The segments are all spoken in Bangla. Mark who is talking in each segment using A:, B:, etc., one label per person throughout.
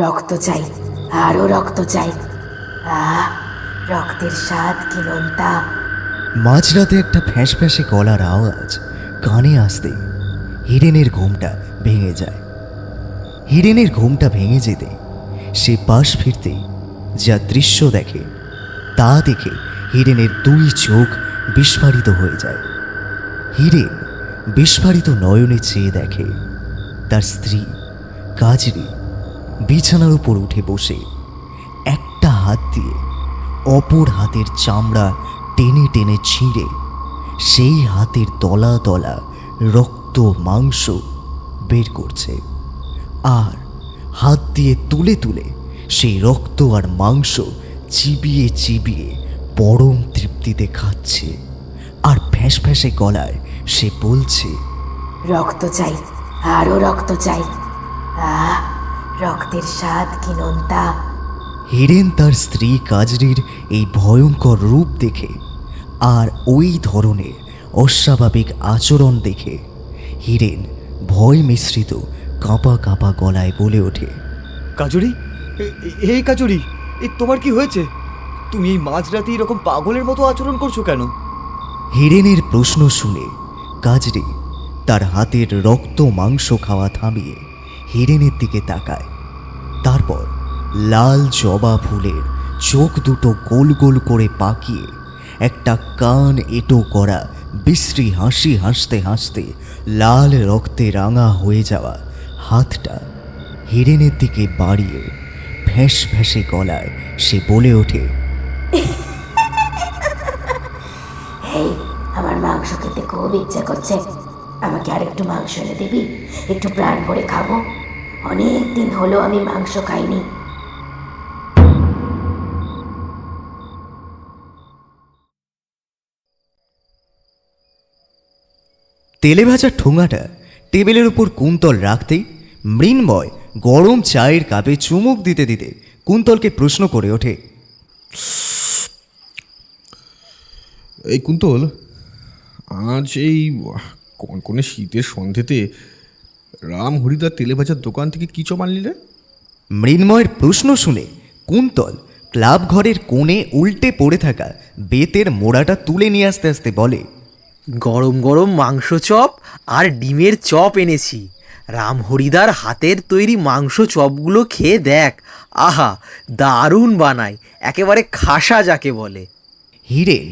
A: রক্ত চাই, আরো রক্ত চাই। আহ, রক্তের স্বাদ কি নোনতা।
B: মাঝরাতে একটা ফ্যাঁস ফ্যাঁসে গলার আওয়াজ কানে আসতে হিরেনের ঘুমটা ভেঙে যায়। হিরেনের ঘুমটা ভেঙে যেতে সে পাশ ফিরতেই যা দৃশ্য দেখে তা দেখে হিরেনের দুই চোখ বিস্ফারিত হয়ে যায়। হিরেন বিস্ফারিত নয়নে চেয়ে দেখে তার স্ত্রী কাজরি বিছানার উপর উঠে বসে একটা হাত দিয়ে অপর হাতের চামড়া টেনে টেনে ছিঁড়ে সেই হাতের তলা তলা রক্ত মাংস বের করছে, আর হাত দিয়ে তুলে তুলে সেই রক্ত আর মাংস চিবিয়ে চিবিয়ে পরম তৃপ্তিতে খাচ্ছে। আর ফ্যাঁস ফ্যাঁসে গলায় সে বলছে,
A: রক্ত চাই, আরো রক্ত চাই। আহ, রক্তের স্বাদ কি নোনতা।
B: হিরেন তার স্ত্রী কাজরির এই ভয়ঙ্কর রূপ দেখে আর ওই ধরনের অস্বাভাবিক আচরণ দেখে হিরেন ভয় মিশ্রিত কাঁপা কাঁপা গলায় বলে ওঠে,
C: কাজরি, এই কাজরি, তোমার কি হয়েছে? তুমি এই মাঝরাতে এরকম পাগলের মতো আচরণ করছো কেন?
B: হিরেনের প্রশ্ন শুনে কাজরি তার হাতের রক্ত মাংস খাওয়া থামিয়ে হিরেনের দিকে তাকায়। তারপর লাল জবা ফুলের চোখ দুটো গোল গোল করে পাকিয়ে একটা কান এঁটো করা বিশ্রী হাসি হাসতে হাসতে লাল রক্তে রাঙা হয়ে যাওয়া হাতটা হিরেনের দিকে বাড়িয়ে ফ্যাঁস ফ্যাঁসে গলায় সে বলে ওঠে,
A: এই, আমার মাংস খেতে খুব ইচ্ছা করছে। আমাকে আর একটু মাংস এনে দিবি? একটু প্রাণ ভরে খাবো। অনেক দিন হলো আমি মাংস খাইনি।
B: তেলে ভাজা ঠোঙাটা টেবিলের উপর কুন্তল রাখতেই মৃন্ময় গরম চায়ের কাপে চুমুক দিতে দিতে কুন্তলকে প্রশ্ন করে ওঠে,
D: এই কুন্তল, আজ এই কনকনে শীতের সন্ধেতে রাম হরিদার তেলে ভাজার দোকান থেকে কী চপ আনলি রে?
B: মৃন্ময়ের প্রশ্ন শুনে কুন্তল ক্লাব ঘরের কোণে উল্টে পড়ে থাকা বেতের মোড়াটা তুলে নিয়ে আসতে আসতে বলে,
E: গরম গরম মাংস চপ আর ডিমের চপ এনেছি। রামহরিদার হাতের তৈরি মাংস চপগুলো খেয়ে দেখ, আহা দারুণ বানায়, একেবারে খাসা যাকে বলে।
B: হিরেন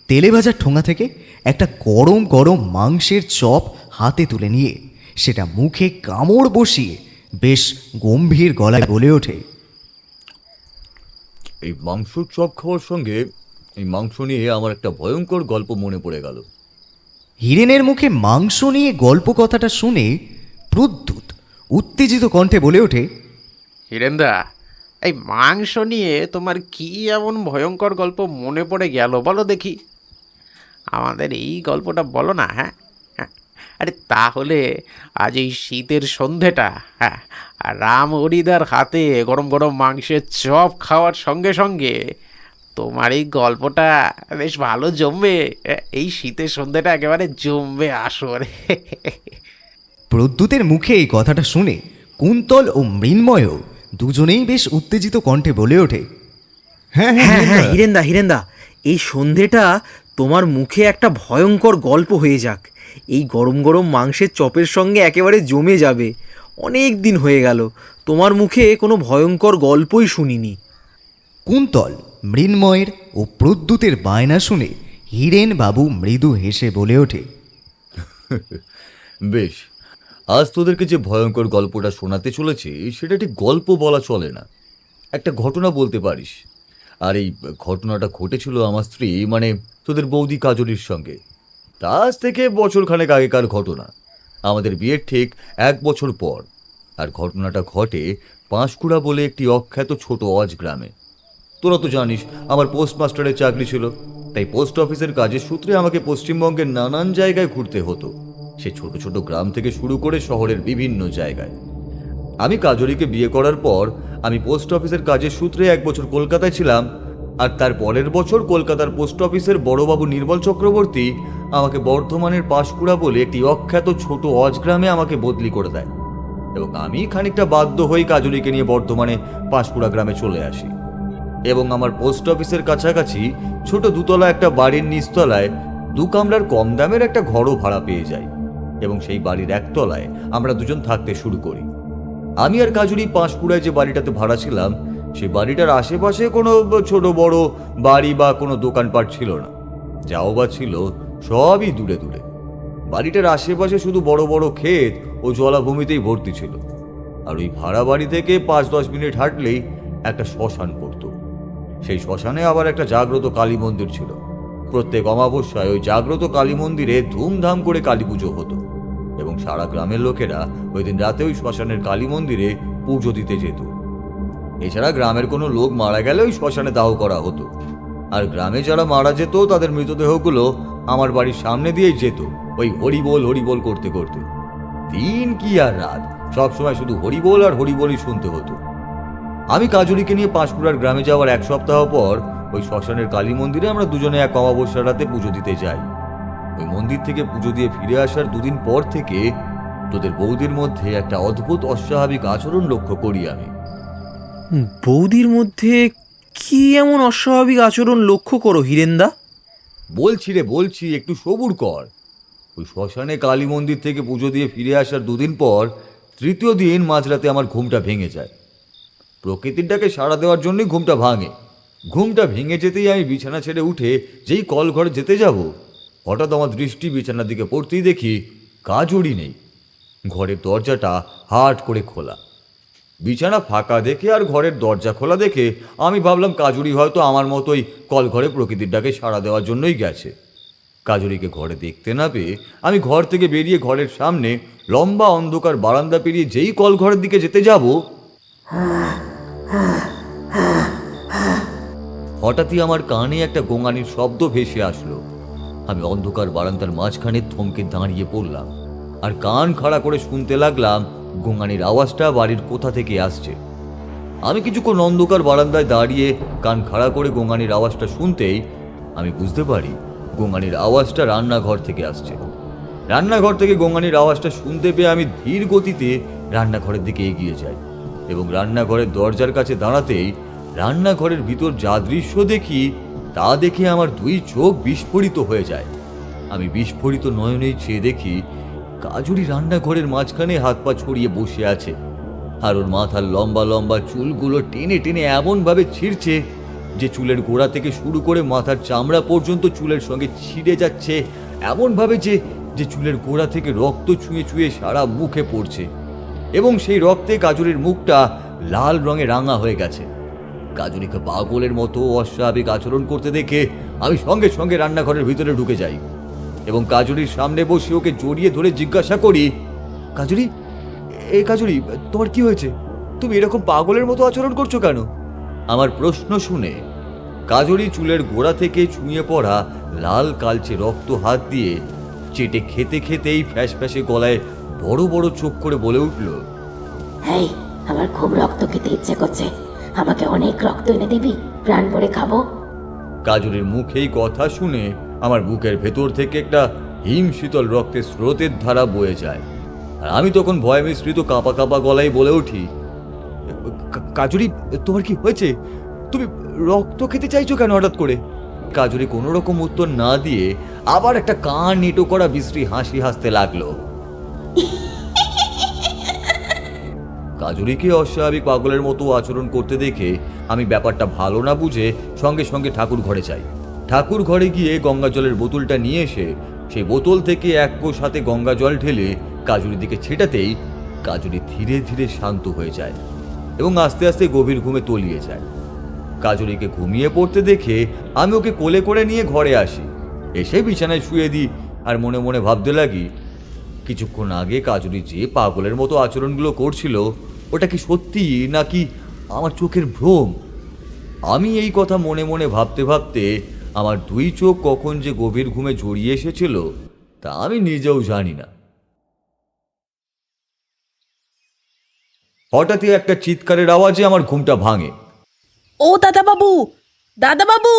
B: তেলে ভাজা ঠোঙা থেকে একটা গরম গরম মাংসের চপ হাতে তুলে নিয়ে সেটা মুখে কামড় বসিয়ে বেশ গম্ভীর গলায় বলে ওঠে,
F: এই মাংস চপ খাওয়ার সঙ্গে এই মাংস নিয়ে আমার একটা ভয়ঙ্কর গল্প মনে পড়ে গেল।
B: হিরেনের মুখে মাংস নিয়ে গল্প কথাটা শুনে প্রদ্যুৎ উত্তেজিত কণ্ঠে বলে ওঠে,
G: হিরেন্দা, এই মাংস নিয়ে তোমার কি এমন ভয়ঙ্কর গল্প মনে পড়ে গেল বলো দেখি। আমাদের এই গল্পটা বলো না। হ্যাঁ, আরে তাহলে আজ এই শীতের সন্ধেটা, হ্যাঁ, আর রাম হরিদার হাতে গরম গরম মাংসের চপ খাওয়ার সঙ্গে সঙ্গে তোমার এই গল্পটা বেশ ভালো জমবে। এই শীতের সন্ধেটা একেবারে জমবে আসরে।
B: প্রদ্যুতের মুখে এই কথাটা শুনে কুন্তল ও মৃন্ময়ও দুজনেই বেশ উত্তেজিত কণ্ঠে বলে ওঠে,
D: হ্যাঁ
E: হ্যাঁ হ্যাঁ হিরেন্দা, হিরেন্দা, এই সন্ধেটা তোমার মুখে একটা ভয়ঙ্কর গল্প হয়ে যাক। এই গরম গরম মাংসের চপের সঙ্গে একেবারে জমে যাবে। অনেক দিন হয়ে গেল তোমার মুখে কোনো ভয়ঙ্কর গল্পই শুনিনি।
B: কুন্তল মৃন্ময়ের ও প্রদ্যুতের বায়না শুনে হিরেন বাবু মৃদু হেসে বলে ওঠে,
F: বেশ, আজ তোদেরকে যে ভয়ঙ্কর গল্পটা শোনাতে চলেছি সেটা ঠিক গল্প বলা চলে না, একটা ঘটনা বলতে পারিস। আর এই ঘটনাটা ঘটেছিল আমার স্ত্রী মানে তোদের বৌদি কাজলির সঙ্গে। তা আজ থেকে বছরখানেক আগেকার ঘটনা, আমাদের বিয়ের ঠিক 1 বছর পর। আর ঘটনাটা ঘটে পাঁশকুড়া বলে একটি অখ্যাত ছোট অজ গ্রামে। তোরা তো জানিস আমার পোস্টমাস্টারের চাকরি ছিল, তাই পোস্ট অফিসের কাজের সূত্রে আমাকে পশ্চিমবঙ্গের নানান জায়গায় ঘুরতে হতো, সে ছোট ছোট গ্রাম থেকে শুরু করে শহরের বিভিন্ন জায়গায়। আমি কাজরিকে বিয়ে করার পর আমি পোস্ট অফিসের কাজের সূত্রে 1 বছর কলকাতায় ছিলাম, আর তার পরের বছর কলকাতার পোস্ট অফিসের বড়বাবু নির্মল চক্রবর্তী আমাকে বর্ধমানের পাঁশকুড়া বলে একটি অখ্যাত ছোট অজ গ্রামে আমাকে বদলি করে দেয়। এবং আমি খানিকটা বাধ্য হয়ে কাজুরিকে নিয়ে বর্ধমানে পাঁশকুড়া গ্রামে চলে আসি এবং আমার পোস্ট অফিসের কাছাকাছি ছোট দুতলা একটা বাড়ির নিচতলায় 2 কামরার কম দামের একটা ঘরও ভাড়া পেয়ে যাই এবং সেই বাড়ির একতলায় আমরা দুজন থাকতে শুরু করি। আমি আর কাজুরি পাঁশকুড়ায় যে বাড়িটাতে ভাড়া ছিলাম সেই বাড়িটার আশেপাশে কোনো ছোট বড় বাড়ি বা কোনো দোকানপাট ছিল না, যাও বা ছিল সবই দূরে দূরে। বাড়িটার আশেপাশে শুধু বড় বড় ক্ষেত ও জলাভূমিতেই ভর্তি ছিল। আর ওই ভাড়া বাড়ি থেকে 5-10 মিনিট হাঁটলেই একটা শ্মশান পড়তো। সেই শ্মশানে আবার একটা জাগ্রত কালী মন্দির ছিল। প্রত্যেক অমাবস্যায় ওই জাগ্রত কালী মন্দিরে ধুমধাম করে কালী পুজো হতো এবং সারা গ্রামের লোকেরা ওই দিন রাতে ওই শ্মশানের কালী মন্দিরে পুজো দিতে যেত। এছাড়া গ্রামের কোনো লোক মারা গেলে ওই শ্মশানে দাহ করা হতো। আর গ্রামে যারা মারা যেত তাদের মৃতদেহগুলো আমার বাড়ির সামনে দিয়েই যেত ওই হরিবোল হরিবোল করতে করতে। দিন কি আর রাত সবসময় শুধু হরিবোল আর হরিবোলই শুনতে হতো। আমি কাজুরিকে নিয়ে পাঁশকুড়ার গ্রামে যাওয়ার 1 সপ্তাহ পর ওই শ্মশানের কালী মন্দিরে আমরা দুজনে এক অমাবস্যার রাতে পুজো দিতে যাই। ওই মন্দির থেকে পুজো দিয়ে ফিরে আসার 2 দিন পর থেকে তোদের বৌদির মধ্যে একটা অদ্ভুত অস্বাভাবিক আচরণ লক্ষ্য করি আমি।
E: বৌদির মধ্যে কি এমন অস্বাভাবিক আচরণ লক্ষ্য করো হিরেন্দা?
F: বলছি একটু সবুর কর। ওই শ্মশানে কালী মন্দির থেকে পুজো দিয়ে ফিরে আসার 2 দিন পর 3য় দিন মাঝরাতে আমার ঘুমটা ভেঙে যায়। প্রকৃতির ডাকে সাড়া দেওয়ার জন্যই ঘুমটা ভাঙে। ঘুমটা ভেঙে যেতেই আমি বিছানা ছেড়ে উঠে যেই কল ঘরে যেতে যাব, হঠাৎ আমার দৃষ্টি বিছানার দিকে পড়তেই দেখি কাজুরি নেই। ঘরের দরজাটা হাট করে খোলা। বিছানা ফাঁকা দেখে আর ঘরের দরজা খোলা দেখে আমি ভাবলাম কাজুরি হয়তো আমার মতোই কল ঘরে প্রকৃতির ডাকে সাড়া দেওয়ার জন্যই গেছে। কাজুরিকে ঘরে দেখতে না পেয়ে আমি ঘর থেকে বেরিয়ে ঘরের সামনে লম্বা অন্ধকার বারান্দা পেরিয়ে যেই কল ঘরের দিকে যেতে যাব, হঠাৎই আমার কানে একটা গোঙানির শব্দ ভেসে আসলো। আমি অন্ধকার বারান্দার মাঝখানে থমকে দাঁড়িয়ে পড়লাম আর কান খাড়া করে শুনতে লাগলাম গোঙানির আওয়াজটা বাড়ির কোথা থেকে আসছে। আমি কিছুক্ষণ অন্ধকার বারান্দায় দাঁড়িয়ে কান খাড়া করে গোঙানির আওয়াজটা শুনতেই আমি বুঝতে পারি গোঙানির আওয়াজটা রান্নাঘর থেকে আসছে। রান্নাঘর থেকে গোঙানির আওয়াজটা শুনতে পেয়ে আমি ধীর গতিতে রান্নাঘরের দিকে এগিয়ে যাই এবং রান্নাঘরের দরজার কাছে দাঁড়াতেই রান্নাঘরের ভিতর যা দৃশ্য দেখি তা দেখে আমার 2 চোখ বিস্ফোরিত হয়ে যায়। আমি বিস্ফোরিত নয়নেই চেয়ে দেখি কাজুরি রান্নাঘরের মাঝখানে হাত পা ছড়িয়ে বসে আছে আর ওর মাথার লম্বা লম্বা চুলগুলো টেনে টেনে এমনভাবে ছিঁড়ছে যে চুলের গোড়া থেকে শুরু করে মাথার চামড়া পর্যন্ত চুলের সঙ্গে ছিঁড়ে যাচ্ছে, এমনভাবে যে চুলের গোড়া থেকে রক্ত ছুঁয়ে ছুঁয়ে সারা মুখে পড়ছে এবং সেই রক্তে কাজুরির মুখটা লাল রঙে রাঙা হয়ে গেছে। কাজুরিকে পাগলের মতো অস্বাভাবিক আচরণ করতে দেখে আমি সঙ্গে সঙ্গে রান্নাঘরের ভিতরে ঢুকে যাই এবং কাজুরির সামনে বসে ওকে জড়িয়ে ধরে জিজ্ঞাসা করি, কাজুরি, কাজুরি, তোমার কি হয়েছে? তুমি এরকম পাগলের মতো আচরণ করছো কেন? আমার প্রশ্ন শুনে কাজুরি চুলের গোড়া থেকে ছুঁয়ে পড়া লাল কালচে রক্ত হাত দিয়ে চেটে খেতে খেতেই ফ্যাস ফ্যাসে গলায় বড় বড় চোখ করে বলে উঠল,
A: হেই, আমার খুব রক্ত খেতে ইচ্ছে করছে, আমাকে অনেক রক্ত এনে দিবি, প্রাণ ভরে খাবো।
F: কাজুরির মুখেই কথা শুনে আমার বুকের ভেতর থেকে একটা হিম শীতল রক্তের স্রোতের ধারা বয়ে যায় আর আমি তখন ভয় মিশ্রিত কাঁপা কাঁপা গলায় বলে উঠি, কাজুরি, তোমার কি হয়েছে? তুমি রক্ত খেতে চাইছো কেন হঠাৎ করে? কাজুরি কোনো রকম উত্তর না দিয়ে আবার একটা কান নেটো করা বিশ্রী হাসি হাসতে লাগলো। কাজুরিকে অস্বাভাবিক পাগলের মতো আচরণ করতে দেখে আমি ব্যাপারটা ভালো না বুঝে সঙ্গে সঙ্গে ঠাকুর ঘরে যাই। ঠাকুর ঘরে গিয়ে গঙ্গা জলের বোতলটা নিয়ে এসে সেই বোতল থেকে 1 কোষ হাতে গঙ্গা জল ঢেলে কাজুরির দিকে ছেটাতেই কাজুরি ধীরে ধীরে শান্ত হয়ে যায় এবং আস্তে আস্তে গভীর ঘুমে তলিয়ে যায়। কাজুরিকে ঘুমিয়ে পড়তে দেখে আমি ওকে কোলে করে নিয়ে ঘরে আসি, এসে বিছানায় শুয়ে দিই আর মনে মনে ভাবতে লাগি, কিছুক্ষণ আগে কাজুরি যে পাগলের মতো আচরণগুলো করছিল ওটা কি সত্যি নাকি আমার চোখের ভ্রম? আমি এই কথা মনে মনে ভাবতে ভাবতে আমার 2 চোখ কখন যে গভীর ঘুমে জড়িয়ে এসেছিল তা আমি নিজেও জানি না। হঠাৎই একটা চিৎকারের আওয়াজে আমার ঘুমটা ভাঙে।
H: ও দাদাবাবু,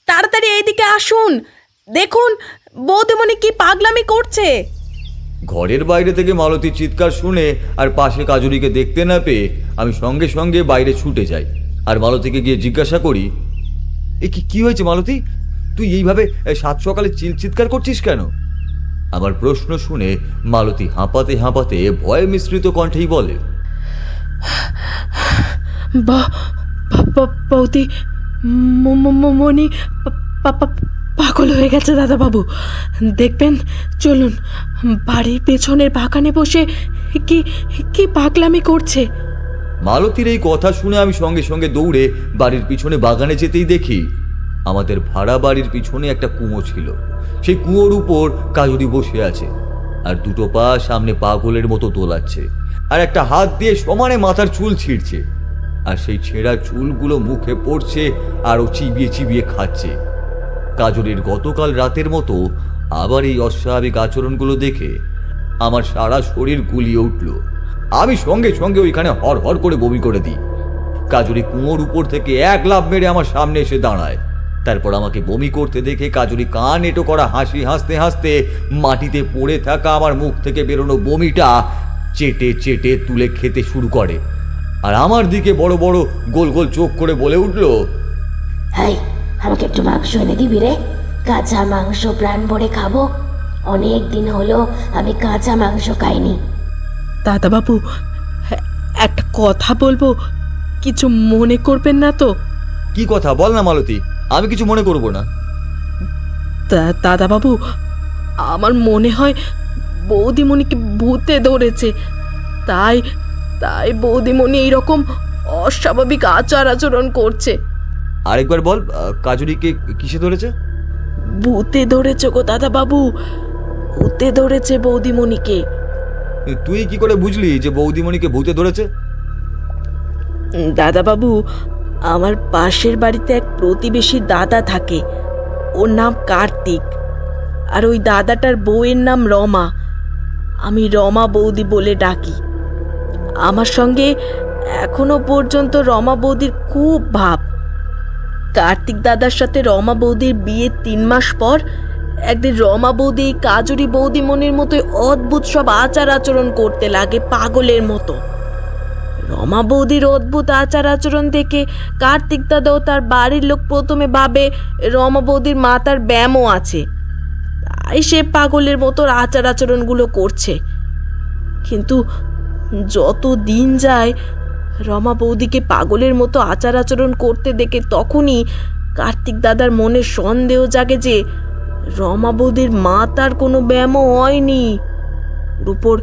H: তাড়াতাড়ি এইদিকে আসুন, দেখুন বৌদিমণি কি পাগলামি করছে।
F: ঘরের বাইরে থেকে মালতীর চিৎকার শুনে আর পাশে কাজুরিকে দেখতে না পেয়ে আমি সঙ্গে সঙ্গে বাইরে ছুটে যাই আর মালতীকে গিয়ে জিজ্ঞাসা করি, এ কি হয়েছে মালতী? তুই এইভাবে সাত সকালে চিৎকার করছিস কেন? আমার প্রশ্ন শুনে মালতী হাঁপাতে হাঁপাতে ভয় মিশ্রিত কণ্ঠেই বলে,
H: বৌদি মনি পাগল হয়ে গেছে দাদাবাবু। দেখবেন, চলুন, বাড়ির পেছনের বাগানে বসে কি কি পাগলামি করছে।
F: মালতীর এই কথা শুনে আমি সঙ্গে সঙ্গে দৌড়ে বাড়ির পিছনে বাগানে যেতেই দেখি আমাদের ভাড়া বাড়ির পিছনে একটা কুয়ো ছিল। সেই কুয়োর উপর কাজুরি বসে আছে আর দুটো পা সামনে পাগলের মতো দোলাচ্ছে আর একটা হাত দিয়ে সমানে মাথার চুল ছিঁড়ছে, আর সেই ছেঁড়া চুলগুলো মুখে পড়ছে আর ও চিবিয়ে চিবিয়ে খাচ্ছে। কাজুরির গতকাল রাতের মতো আবার এই অস্বাভাবিক আচরণগুলো দেখে আমার সারা শরীর গুলিয়ে উঠল। আমি সঙ্গে সঙ্গে ওইখানে হর হর করে বমি করে দিই। কাজুরি কুয়োর উপর থেকে এক লাফ মেরে আমার সামনে এসে দাঁড়ায়। তারপর আমাকে বমি করতে দেখে কাজুরি কান এঁটো করা হাসি হাসতে হাসতে মাটিতে পড়ে থাকা আমার মুখ থেকে বেরোনো বমিটা চেটে চেটে তুলে খেতে শুরু করে আর আমার দিকে বড় বড় গোল গোল চোখ করে বলে উঠল,
A: হাই, আমাকে একটু মাংস এনে দিবি রে? কাঁচা মাংস প্রাণ ভরে খাবো। অনেক দিন হলো আমি কাঁচা মাংস খাইনি।
H: দাদাবাবু, একটা কথা বলবো, কিছু মনে করবেন না তো?
F: কি কথা বল না মালতী, আমি কিছু মনে করব না।
H: দাদাবাবু, আমার মনে হয় বৌদিমণিকে ভূতে ধরেছে, তাই তাই বৌদিমণি এইরকম অস্বাভাবিক আচরণ করছে।
F: আরেকবার বল, কাজুরিকে কিসে ধরেছে?
H: ভূতে ধরেছে গো দাদাবাবু, ভূতে ধরেছে বৌদিমণিকে।
F: তুই কি করে বুঝলি যে বৌদিমণিকে ভূতে ধরেছে?
H: দাদাবাবু, আমার পাশের বাড়িতে এক প্রতিবেশী দাদা থাকে, ওর নাম কার্তিক, আর ওই দাদাটার বউয়ের নাম রমা। আমি রমা বৌদি বলে ডাকি। আমার সঙ্গে এখনো পর্যন্ত রমা বৌদির খুব ভাব। কার্তিক দাদার সাথে রমা বৌদির বিয়ের 3 মাস পর একদিন রমা বৌদি কাজুরি বৌদিমণির মতোই অদ্ভুত সব আচরণ করতে লাগে পাগলের মতো। রমা বৌদির অদ্ভুত আচরণ দেখে কার্তিক দাদাও তার বাড়ির লোক প্রথমে ভাবে রমা বৌদির মাথার ব্যামও আছে, তাই সে পাগলের মতো আচরণগুলো করছে। কিন্তু যত দিন যায় রমা বৌদিকে পাগলের মতো আচরণ করতে দেখে তখনই কার্তিক দাদার মনে সন্দেহ জাগে যে রমা বৌদির মাথার কোনো ব্যায়ামও হয়নি, ওর উপর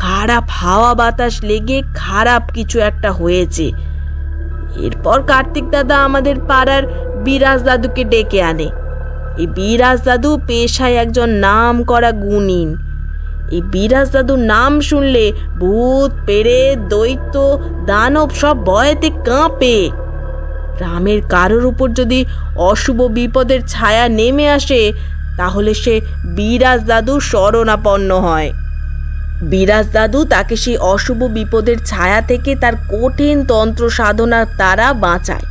H: খারাপ হাওয়া বাতাস লেগে খারাপ কিছু একটা হয়েছে। এরপর কার্তিক দাদা আমাদের পাড়ার বিরাজ দাদুকে ডেকে আনে। এই বিরাজ দাদু পেশায় একজন নাম করা গুণিন। এই বিরাজ দাদুর নাম শুনলে ভূত পেরেত দৈত্য দানব সব ভয়েতে কাঁপে। গ্রামের কারোর উপর যদি অশুভ বিপদের ছায়া নেমে আসে তাহলে সে বিরাজ দাদুর শরণাপন্ন হয়। বিরাজ দাদু তাকে সেই অশুভ বিপদের ছায়া থেকে তার কঠিন তন্ত্র সাধনার দ্বারা বাঁচায়।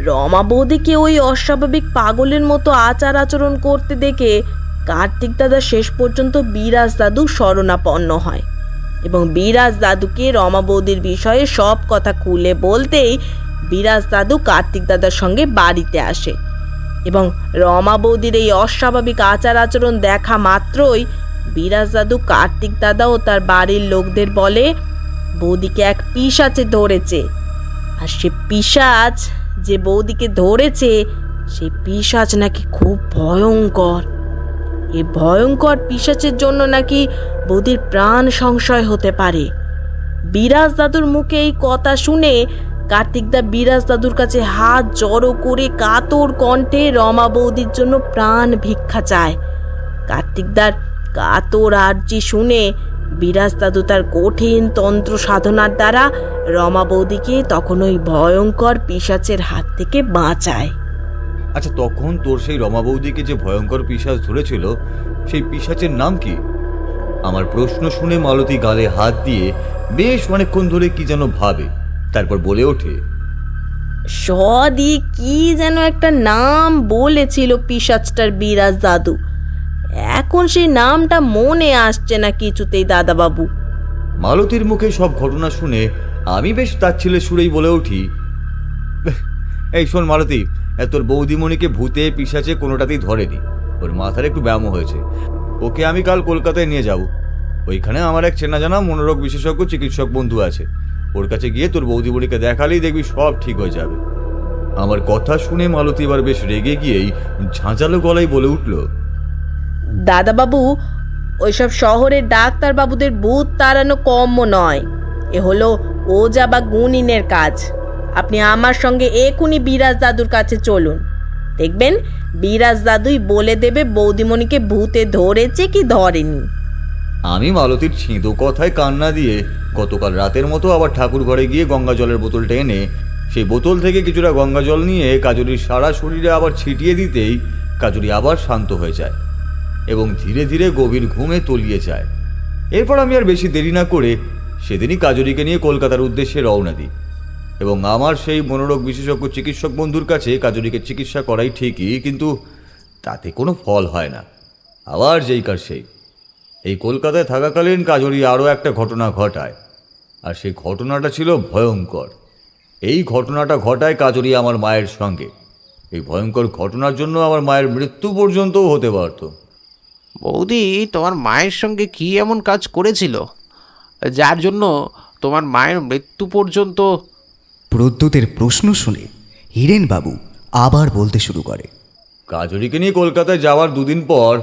H: রমা বৌদিকে ওই অস্বাভাবিক পাগলের মতো আচরণ করতে দেখে কার্তিক দাদা শেষ পর্যন্ত বিরাজ দাদু শরণাপন্ন হয় এবং বিরাজ দাদুকে রমা বৌদির বিষয়ে সব কথা খুলে বলতেই বিরাজ দাদু কার্তিক দাদার সঙ্গে বাড়িতে আসে এবং রমা বৌদির এই অস্বাভাবিক আচরণ দেখা মাত্রই বিরাজ দাদু কার্তিক দাদা ও তার বাড়ির লোকদের বলে বৌদিকে এক পিশাচে ধরেছে, আর সে পিশাচ যে বৌদিকে ধরেছে সেই পিশাচ নাকি খুব ভয়ঙ্কর। এই ভয়ঙ্কর পিশাচের জন্য নাকি বৌদির প্রাণ সংশয় হতে পারে। বিরাজ দাদুর মুখে এই কথা শুনে কার্তিকদা বিরাজ দাদুর কাছে হাত জড়ো করে কাতর কণ্ঠে রমা বৌদির জন্য প্রাণ ভিক্ষা চায়। কার্তিকদার কাতর আর্জি শুনে বিরাজ দাদু তার কঠিন তন্ত্র সাধনার দ্বারা রমা বৌদিকে তখন ওই ভয়ঙ্কর পিশাচের হাত থেকে বাঁচায়।
F: আচ্ছা, তখন তোর সেই রমা বৌদিকে যে ভয়ঙ্কর পিশাচ ধরেছিল সেই পিশাচের নাম কি? আমার প্রশ্ন শুনে মালতী গালে হাত দিয়ে বেশ অনেকক্ষণ ধরে কি যেন ভাবে, তারপর বলে ওঠে,
H: সদি কি যেন একটা নাম বলেছিল পিশাচটার বিরাজ দাদু, এখন সেই নামটা মনে আসছে না কিছুতেই দাদাবাবু।
F: মালতীর মুখে সব ঘটনা শুনে আমি বেশ তাচ্ছিল্যের সুরেই বলে উঠি, এই শোন মালতী, তোর বৌদিমণিকে ভূতে পিশাচে কোনোটাতেই ধরেনি, ওর মাথার একটু ব্যায়াম হয়েছে। ওকে আমি কাল কলকাতায় নিয়ে যাব। ওইখানে আমার এক চেনা জানা মনোরোগ বিশেষজ্ঞ চিকিৎসক বন্ধু আছে, ওর কাছে গিয়ে তোর বৌদিমণিকে দেখালেই দেখবি সব ঠিক হয়ে যাবে। আমার কথা শুনে মালতী এবার বেশ রেগে গিয়েই ঝাঁঝালো গলায় বলে উঠল,
H: দাদাবাবু, ওইসব শহরের ডাক্তারবাবুদের ভূত তাড়ানো কম্য নয়, এ হলো ওজা বা গুণিনের কাজ। আপনি আমার সঙ্গে এখুনি বিরাজ দাদুর কাছে চলুন, দেখবেন বিরাজ দাদুই বলে দেবে বৌদিমণিকে ভূতে ধরেছে কি ধরেনি।
F: আমি মালতীর ছিঁদো কথায় কান্না দিয়ে গতকাল রাতের মতো আবার ঠাকুর ঘরে গিয়ে গঙ্গা জলের বোতলটা এনে সেই বোতল থেকে কিছুটা গঙ্গা জল নিয়ে কাজরির সারা শরীরে আবার ছিটিয়ে দিতেই কাজরি আবার শান্ত হয়ে যায় এবং ধীরে ধীরে গভীর ঘুমে তলিয়ে যায়। এরপর আমি আর বেশি দেরি না করে সেদিনই কাজরিকে নিয়ে কলকাতার উদ্দেশ্যে রওনা দিই এবং আমার সেই মনোরোগ বিশেষজ্ঞ চিকিৎসক বন্ধুর কাছে কাজরিকে চিকিৎসা করাই ঠিকই, কিন্তু তাতে কোনো ফল হয় না। আবার যেই কার সেই। এই কলকাতায় থাকাকালীন কাজরি আরও একটা ঘটনা ঘটায়, আর সেই ঘটনাটা ছিল ভয়ঙ্কর। এই ঘটনাটা ঘটায় কাজরি আমার মায়ের সঙ্গে। এই ভয়ঙ্কর ঘটনার জন্য আমার মায়ের মৃত্যু পর্যন্তও হতে পারত।
G: বৌদি তোমার মায়ের সঙ্গে কি এমন কাজ করেছিল যার জন্য তোমার মায়ের মৃত্যু পর্যন্ত?
B: প্রদ্যুতের প্রশ্ন শুনে হিরেন বাবু আবার বলতে শুরু করে,
F: কাজরিকে নিয়ে কলকাতায় যাওয়ার দুদিন পর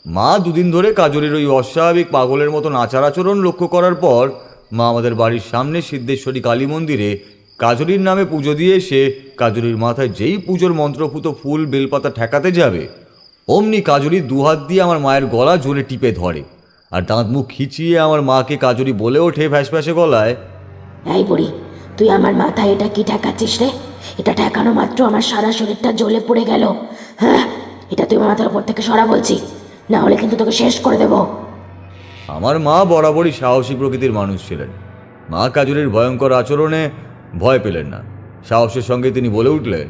F: মা দুদিন ধরে কাজরির ওই অস্বাভাবিক পাগলের মতন আচার আচরণ লক্ষ্য করার পর মা আমাদের বাড়ির সামনে সিদ্ধেশ্বরী কালী মন্দিরে কাজরির নামে পুজো দিয়ে এসে কাজরির মাথায় যেই পুজোর মন্ত্রপুত ফুল বেলপাতা ঠেকাতে যাবে অমনি কাজরি দুহাত দিয়ে আমার মায়ের গলা জোরে টিপে ধরে আর দাঁত মুখ খিচিয়ে আমার মাকে কাজরি বলে ওঠে ফ্যাসফ্যাসে গলায়,
A: এই বুড়ি, তুই আমার মাথায় এটা কি ঠেকাচ্ছিস রে? এটা ঠেকানো মাত্র আমার সারা শরীরটা জ্বলে পড়ে গেল। হ্যাঁ, এটা তুই আমার মাথার উপর থেকে সরা বলছি, না হলে কিন্তু তোকে শেষ করে দেব।
F: আমার মা বরাবরই সাহসী প্রকৃতির মানুষ ছিলেন। মা কাজরির ভয়ঙ্কর আচরণে ভয় পেলেন না, সাহসের সঙ্গে তিনি বলে উঠলেন,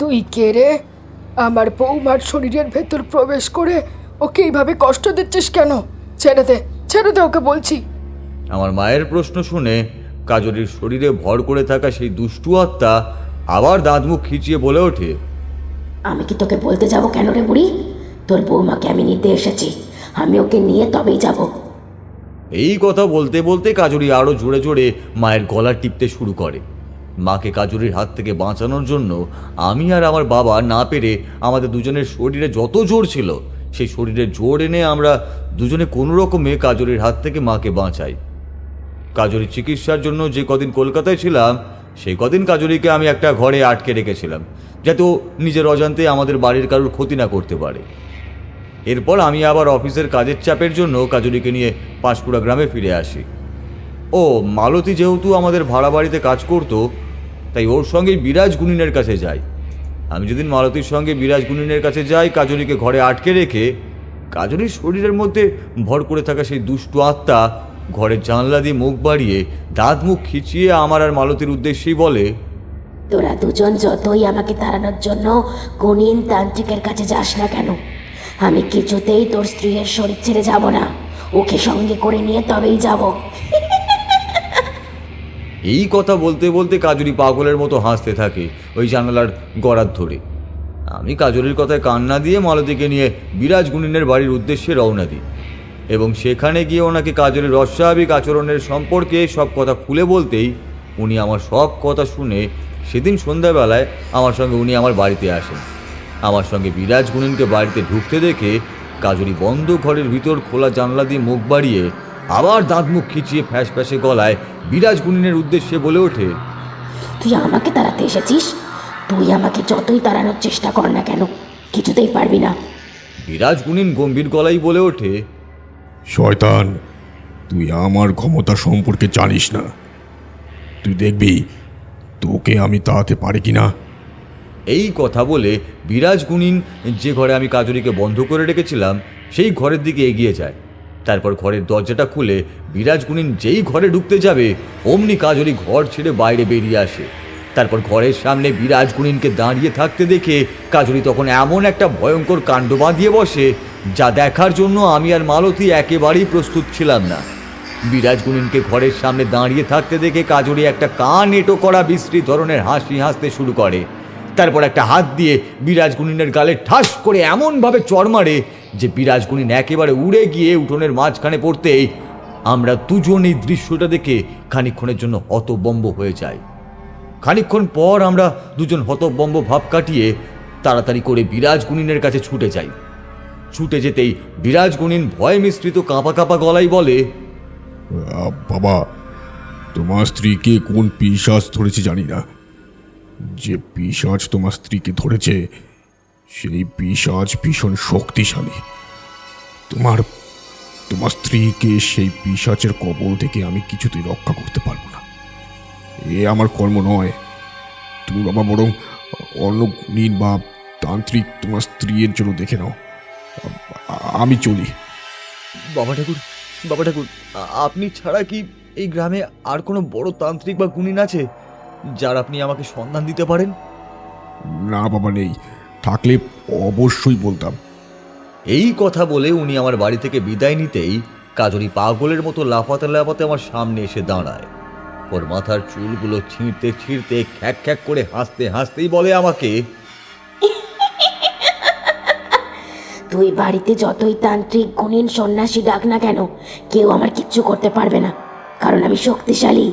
I: তুই কে রে? আমার বৌমার শরীরের ভেতর প্রবেশ করে ওকে এইভাবে কষ্ট দিচ্ছিস কেন? ছেড়ে দে, ছেড়ে দে ওকে বলছি।
F: আমার মায়ের প্রশ্ন শুনে কাজরির শরীরে ভর করে থাকা সেই দুষ্টু আত্মা আবার দাঁত মুখ খিচিয়ে বলে ওঠে,
A: আমি কি তোকে বলতে যাব কেন রে বুড়ি? তোর বৌমাকে আমি নিতে এসেছি, আমি ওকে নিয়ে তবেই যাব।
F: এই কথা বলতে বলতে কাজরি আরও জোরে জোরে মায়ের গলা টিপতে শুরু করে। মাকে কাজরির হাত থেকে বাঁচানোর জন্য আমি আর আমার বাবা না পেরে আমাদের দুজনের শরীরে যত জোর ছিল সেই শরীরের জোর এনে আমরা দুজনে কোনো রকমে কাজরির হাত থেকে মাকে বাঁচাই। কাজরির চিকিৎসার জন্য যে কদিন কলকাতায় ছিলাম সেই কদিন কাজরিকে আমি একটা ঘরে আটকে রেখেছিলাম যাতে ও নিজের অজান্তে আমাদের বাড়ির কারোর ক্ষতি না করতে পারে। এরপর আমি আবার অফিসের কাজের চাপের জন্য কাজরিকে নিয়ে পাঁশকুড়া গ্রামে ফিরে আসি। ও মালতী যেহেতু আমাদের ভাড়া বাড়িতে কাজ করতো তাই ওর সঙ্গেই বিরাজ গুণিনের কাছে যাই। আমি যেদিন মালতীর সঙ্গে বিরাজ গুণিনের কাছে যাই কাজরিকে ঘরে আটকে রেখে কাজরির শরীরের মধ্যে ভর করে থাকা সেই দুষ্টু আত্মা ঘরের জানলা দিয়ে মুখ বাড়িয়ে দাঁত মুখ খিচিয়ে আমার আর মালতীর উদ্দেশ্যেই বলে,
A: তোরা দুজন যতই আমাকে তাড়ানোর জন্য গুণিন তান্ত্রিকের কাছে যাস না কেন, আমি কিছুতেই তোর স্ত্রীর শরীর ছেড়ে যাব না, ওকে সঙ্গে করে নিয়ে তবেই যাব।
F: এই কথা বলতে বলতে কাজরি পাগলের মতো হাসতে থাকে ওই জানালার গড়ার ধরে। আমি কাজরির কথায় কান্না দিয়ে মালতীকে নিয়ে বিরাজ গুণিনের বাড়ির উদ্দেশ্যে রওনা দিই এবং সেখানে গিয়ে ওনাকে কাজরির অস্বাভাবিক আচরণের সম্পর্কে সব কথা খুলে বলতেই উনি আমার সব কথা শুনে সেদিন সন্ধ্যাবেলায় আমার সঙ্গে উনি আমার বাড়িতে আসেন। আমার সঙ্গে বিরাজ গুণিনকে বাড়িতে ঢুকতে দেখে কাজরি বন্ধ ঘরের ভিতর খোলা জানলা দিয়ে মুখ বাড়িয়ে আবার দাঁত মুখ খিচিয়ে ফ্যাস ফ্যাসে গলায় বিরাজ গুণিনের উদ্দেশ্যে বলে ওঠে,
A: তুই আমাকে তাড়াতে এসেছিস, তুই আমাকে যতই তাড়ানোর চেষ্টা কর না কেন, কিছুতেই পারবি না।
F: বিরাজ গুণিন গম্ভীর গলায় বলে ওঠে,
D: শয়তান, তুই আমার ক্ষমতা সম্পর্কে জানিস না, তুই দেখবি তোকে আমি তাড়াতে পারি কিনা।
F: এই কথা বলে বিরাজ গুণিন যে ঘরে আমি কাজরিকে বন্ধ করে রেখেছিলাম সেই ঘরের দিকে এগিয়ে যায়। তারপর ঘরের দরজাটা খুলে বিরাজ গুণিন যেই ঘরে ঢুকতে যাবে অমনি কাজরি ঘর ছেড়ে বাইরে বেরিয়ে আসে। তারপর ঘরের সামনে বিরাজ গুণিনকে দাঁড়িয়ে থাকতে দেখে কাজরি তখন এমন একটা ভয়ঙ্কর কাণ্ড বাঁধিয়ে বসে যা দেখার জন্য আমি আর মালতী একেবারেই প্রস্তুত ছিলাম না। বিরাজ গুনিনকে ঘরের সামনে দাঁড়িয়ে থাকতে দেখে কাজরি একটা কান এঁটো করা বিশ্রী ধরনের হাসি হাসতে শুরু করে। তারপর একটা হাত দিয়ে বিরাজ গুনিনের গালে ঠাস করে এমনভাবে চড় মারে যে বিরাজ গুনিন একেবারে উড়ে গিয়ে উঠোনের মাঝখানে পড়তেই আমরা দুজন এই দৃশ্যটা দেখে খানিকক্ষণের জন্য হতবম্ব হয়ে যাই। খানিকক্ষণ পর আমরা দুজন হতবম্ব ভাব কাটিয়ে তাড়াতাড়ি করে বিরাজ গুনিনের কাছে ছুটে যাই। ছুটে যেতেই বিরাজ গুনিন ভয় মিশ্রিত কাঁপা কাঁপা গলায় বলে,
D: বাবা, তোমার স্ত্রীকে কোন পিশাচ ধরেছে জানি না, যে পিশাচ তোমার স্ত্রীকে ধরেছে সেই পিশাচ ভীষণ শক্তিশালী। তোমার স্ত্রীকে সেই পিশাচের কবল থেকে আমি কিছুতেই রক্ষা করতে পারবো না। এ আমার কর্ম নয়। তুমি বাবা বরং অন্য গুণীন বা তান্ত্রিক তোমার স্ত্রীর জন্য দেখে নাও। আমি চলি।
F: বাবা ঠাকুর, আপনি ছাড়া কি এই গ্রামে আর কোনো বড় তান্ত্রিক বা গুণিন আছে যার আপনি আমাকে সন্ধান দিতে পারেন?
D: না বাবা, নেই। থাকলে অবশ্যই বলতাম।
F: এই কথা বলে উনি আমার বাড়ি থেকে বিদায় নিতেই কাজরি পাগলের মতো লাফাতে লাফাতে আমার সামনে এসে দাঁড়ায়। ওর মাথার চুলগুলো ছিঁড়তে ছিঁড়তে খ্যাক খ্যাক করে হাসতে হাসতেই বলে আমাকে,
A: তুই বাড়িতে যতই তান্ত্রিক গুণীন সন্ন্যাসী ডাক না কেন, কেউ আমার কিচ্ছু করতে পারবে না, কারণ আমি শক্তিশালী।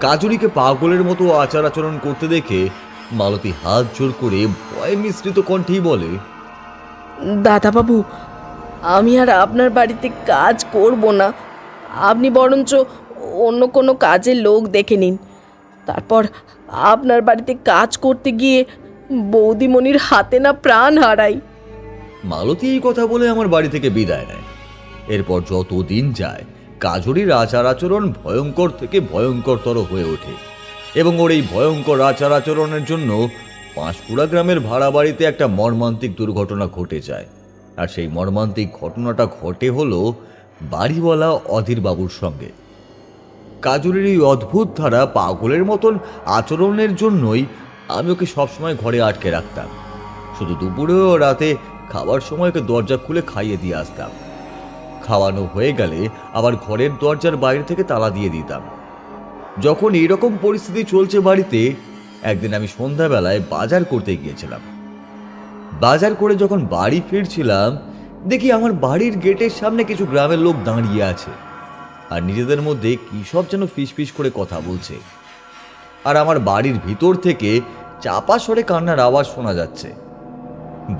F: কাজরিকে পাগলের মতো আচার আচরণ করতে দেখে মালতী হাত জোর করে ভয় মিশ্রিত কণ্ঠেই বলে,
H: দাদাবাবু, আমি আর আপনার বাড়িতে কাজ করব না। আপনি বরঞ্চ অন্য কোনো কাজের লোক দেখে নিন। তারপর আপনার বাড়িতে কাজ করতে গিয়ে বৌদিমণির হাতে না প্রাণ হারাই।
F: মালতী এই কথা বলে আমার বাড়ি থেকে বিদায় নেয়। এরপর যত দিন যায় কাজরির আচার আচরণ ভয়ঙ্কর থেকে ভয়ঙ্করতর হয়ে ওঠে এবং ওর এই ভয়ঙ্কর আচার আচরণের জন্য পাঁশকুড়া গ্রামের ভাড়া বাড়িতে একটা মর্মান্তিক দুর্ঘটনা ঘটে যায়। আর সেই মর্মান্তিক ঘটনাটা ঘটে হলো বাড়িওয়ালা অধীর বাবুর সঙ্গে। কাজরির এই অদ্ভুত ধারা পাগলের মতন আচরণের জন্যই আমি ওকে সবসময় ঘরে আটকে রাখতাম। শুধু দুপুরে ও রাতে খাবার সময় ওকে দরজা খুলে খাইয়ে দিয়ে আসতাম। খাওয়ানো হয়ে গেলে আবার ঘরের দরজার বাইরে থেকে তালা দিয়ে দিতাম। যখন এইরকম পরিস্থিতি চলছে বাড়িতে, একদিন আমি সন্ধ্যাবেলায় বাজার করতে গিয়েছিলাম। বাজার করে যখন বাড়ি ফিরছিলাম দেখি আমার বাড়ির গেটের সামনে কিছু গ্রামের লোক দাঁড়িয়ে আছে আর নিজেদের মধ্যে কী সব যেন ফিসফিস করে কথা বলছে। আর আমার বাড়ির ভিতর থেকে চাপা স্বরে কান্নার আওয়াজ শোনা যাচ্ছে।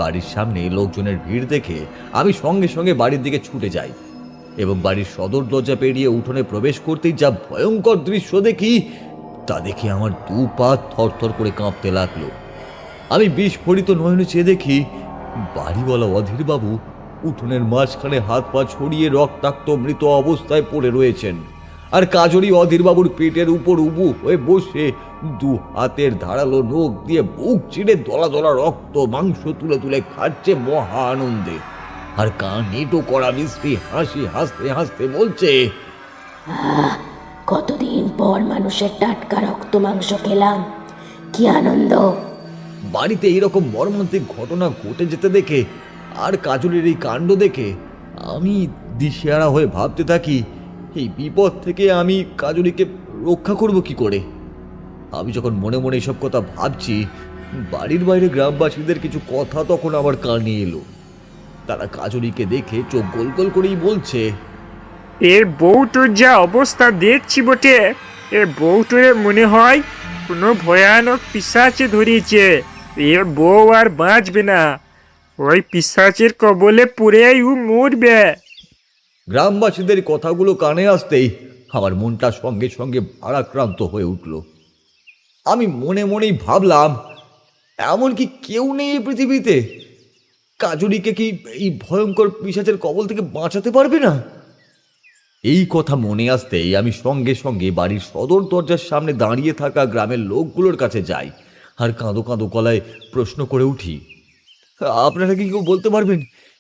F: বাড়ির সামনে লোকজনের ভিড় দেখে আমি সঙ্গে সঙ্গে বাড়ির দিকে ছুটে যাই এবং বাড়ির সদর দরজা পেরিয়ে উঠোনে প্রবেশ করতেই যা ভয়ঙ্কর দৃশ্য দেখি তা দেখে আমার দু পা থরথর করে কাঁপতে লাগলো। আমি বিস্ফোরিত নয়নে চেয়ে দেখি বাড়িওয়ালা অধীরবাবু উঠোনের মাঝখানে হাত পা ছড়িয়ে রক্তাক্ত মৃত অবস্থায় পড়ে রয়েছেন আর কাজরি অধীরবাবুর পেটের উপর উবু হয়ে বসে দু হাতের ধারালো নখ দিয়ে বুক চিড়ে দলা দলা রক্ত মাংস তুলে তুলে খাচ্ছে মহা আনন্দে। আর কান এঁটো করা মিষ্টি হাসি হাসতে হাসতে বলছে,
A: কতদিন পর মানুষের টাটকা রক্ত মাংস খেলাম, কি আনন্দ।
F: বাড়িতে এইরকম মর্মান্তিক ঘটনা ঘটে যেতে দেখে আর কাজলের এই কাণ্ড দেখে আমি দিশেহারা হয়ে ভাবতে থাকি, এই বিপদ থেকে আমি কাজলিকে রক্ষা করব কি করে। আমি যখন মনে মনে এসব কথা ভাবছি, বাড়ির বাইরে গ্রামবাসীদের কিছু কথা তখন আমার কানে এলো। তারা কাজলিকে দেখে চোখ গোল গোল করেই বলছে,
J: এর বউটোর যা অবস্থা দেখছি বটে, এর বউটোরে মনে হয় কোনো ভয়ানক পিশাচে ধরিয়েছে। এর বউ আর বাঁচবে না, ওই পিশাচের কবলে পুড়েই ও মরবে।
F: গ্রামবাসীদের কথাগুলো কানে আসতেই আমার মনটা সঙ্গে সঙ্গে ভারাক্রান্ত হয়ে উঠল। আমি মনে মনেই ভাবলাম, এমন কি কেউ নেই এই পৃথিবীতে কাজুরিকে কি এই ভয়ঙ্কর পিশাচের কবল থেকে বাঁচাতে পারবে না। এই কথা মনে আসতেই আমি সঙ্গে সঙ্গে বাড়ির সদর দরজার সামনে দাঁড়িয়ে থাকা গ্রামের লোকগুলোর কাছে যাই আর কাঁদো কাঁদো গলায় প্রশ্ন করে উঠি, আপনারা কি কেউ বলতে পারবেন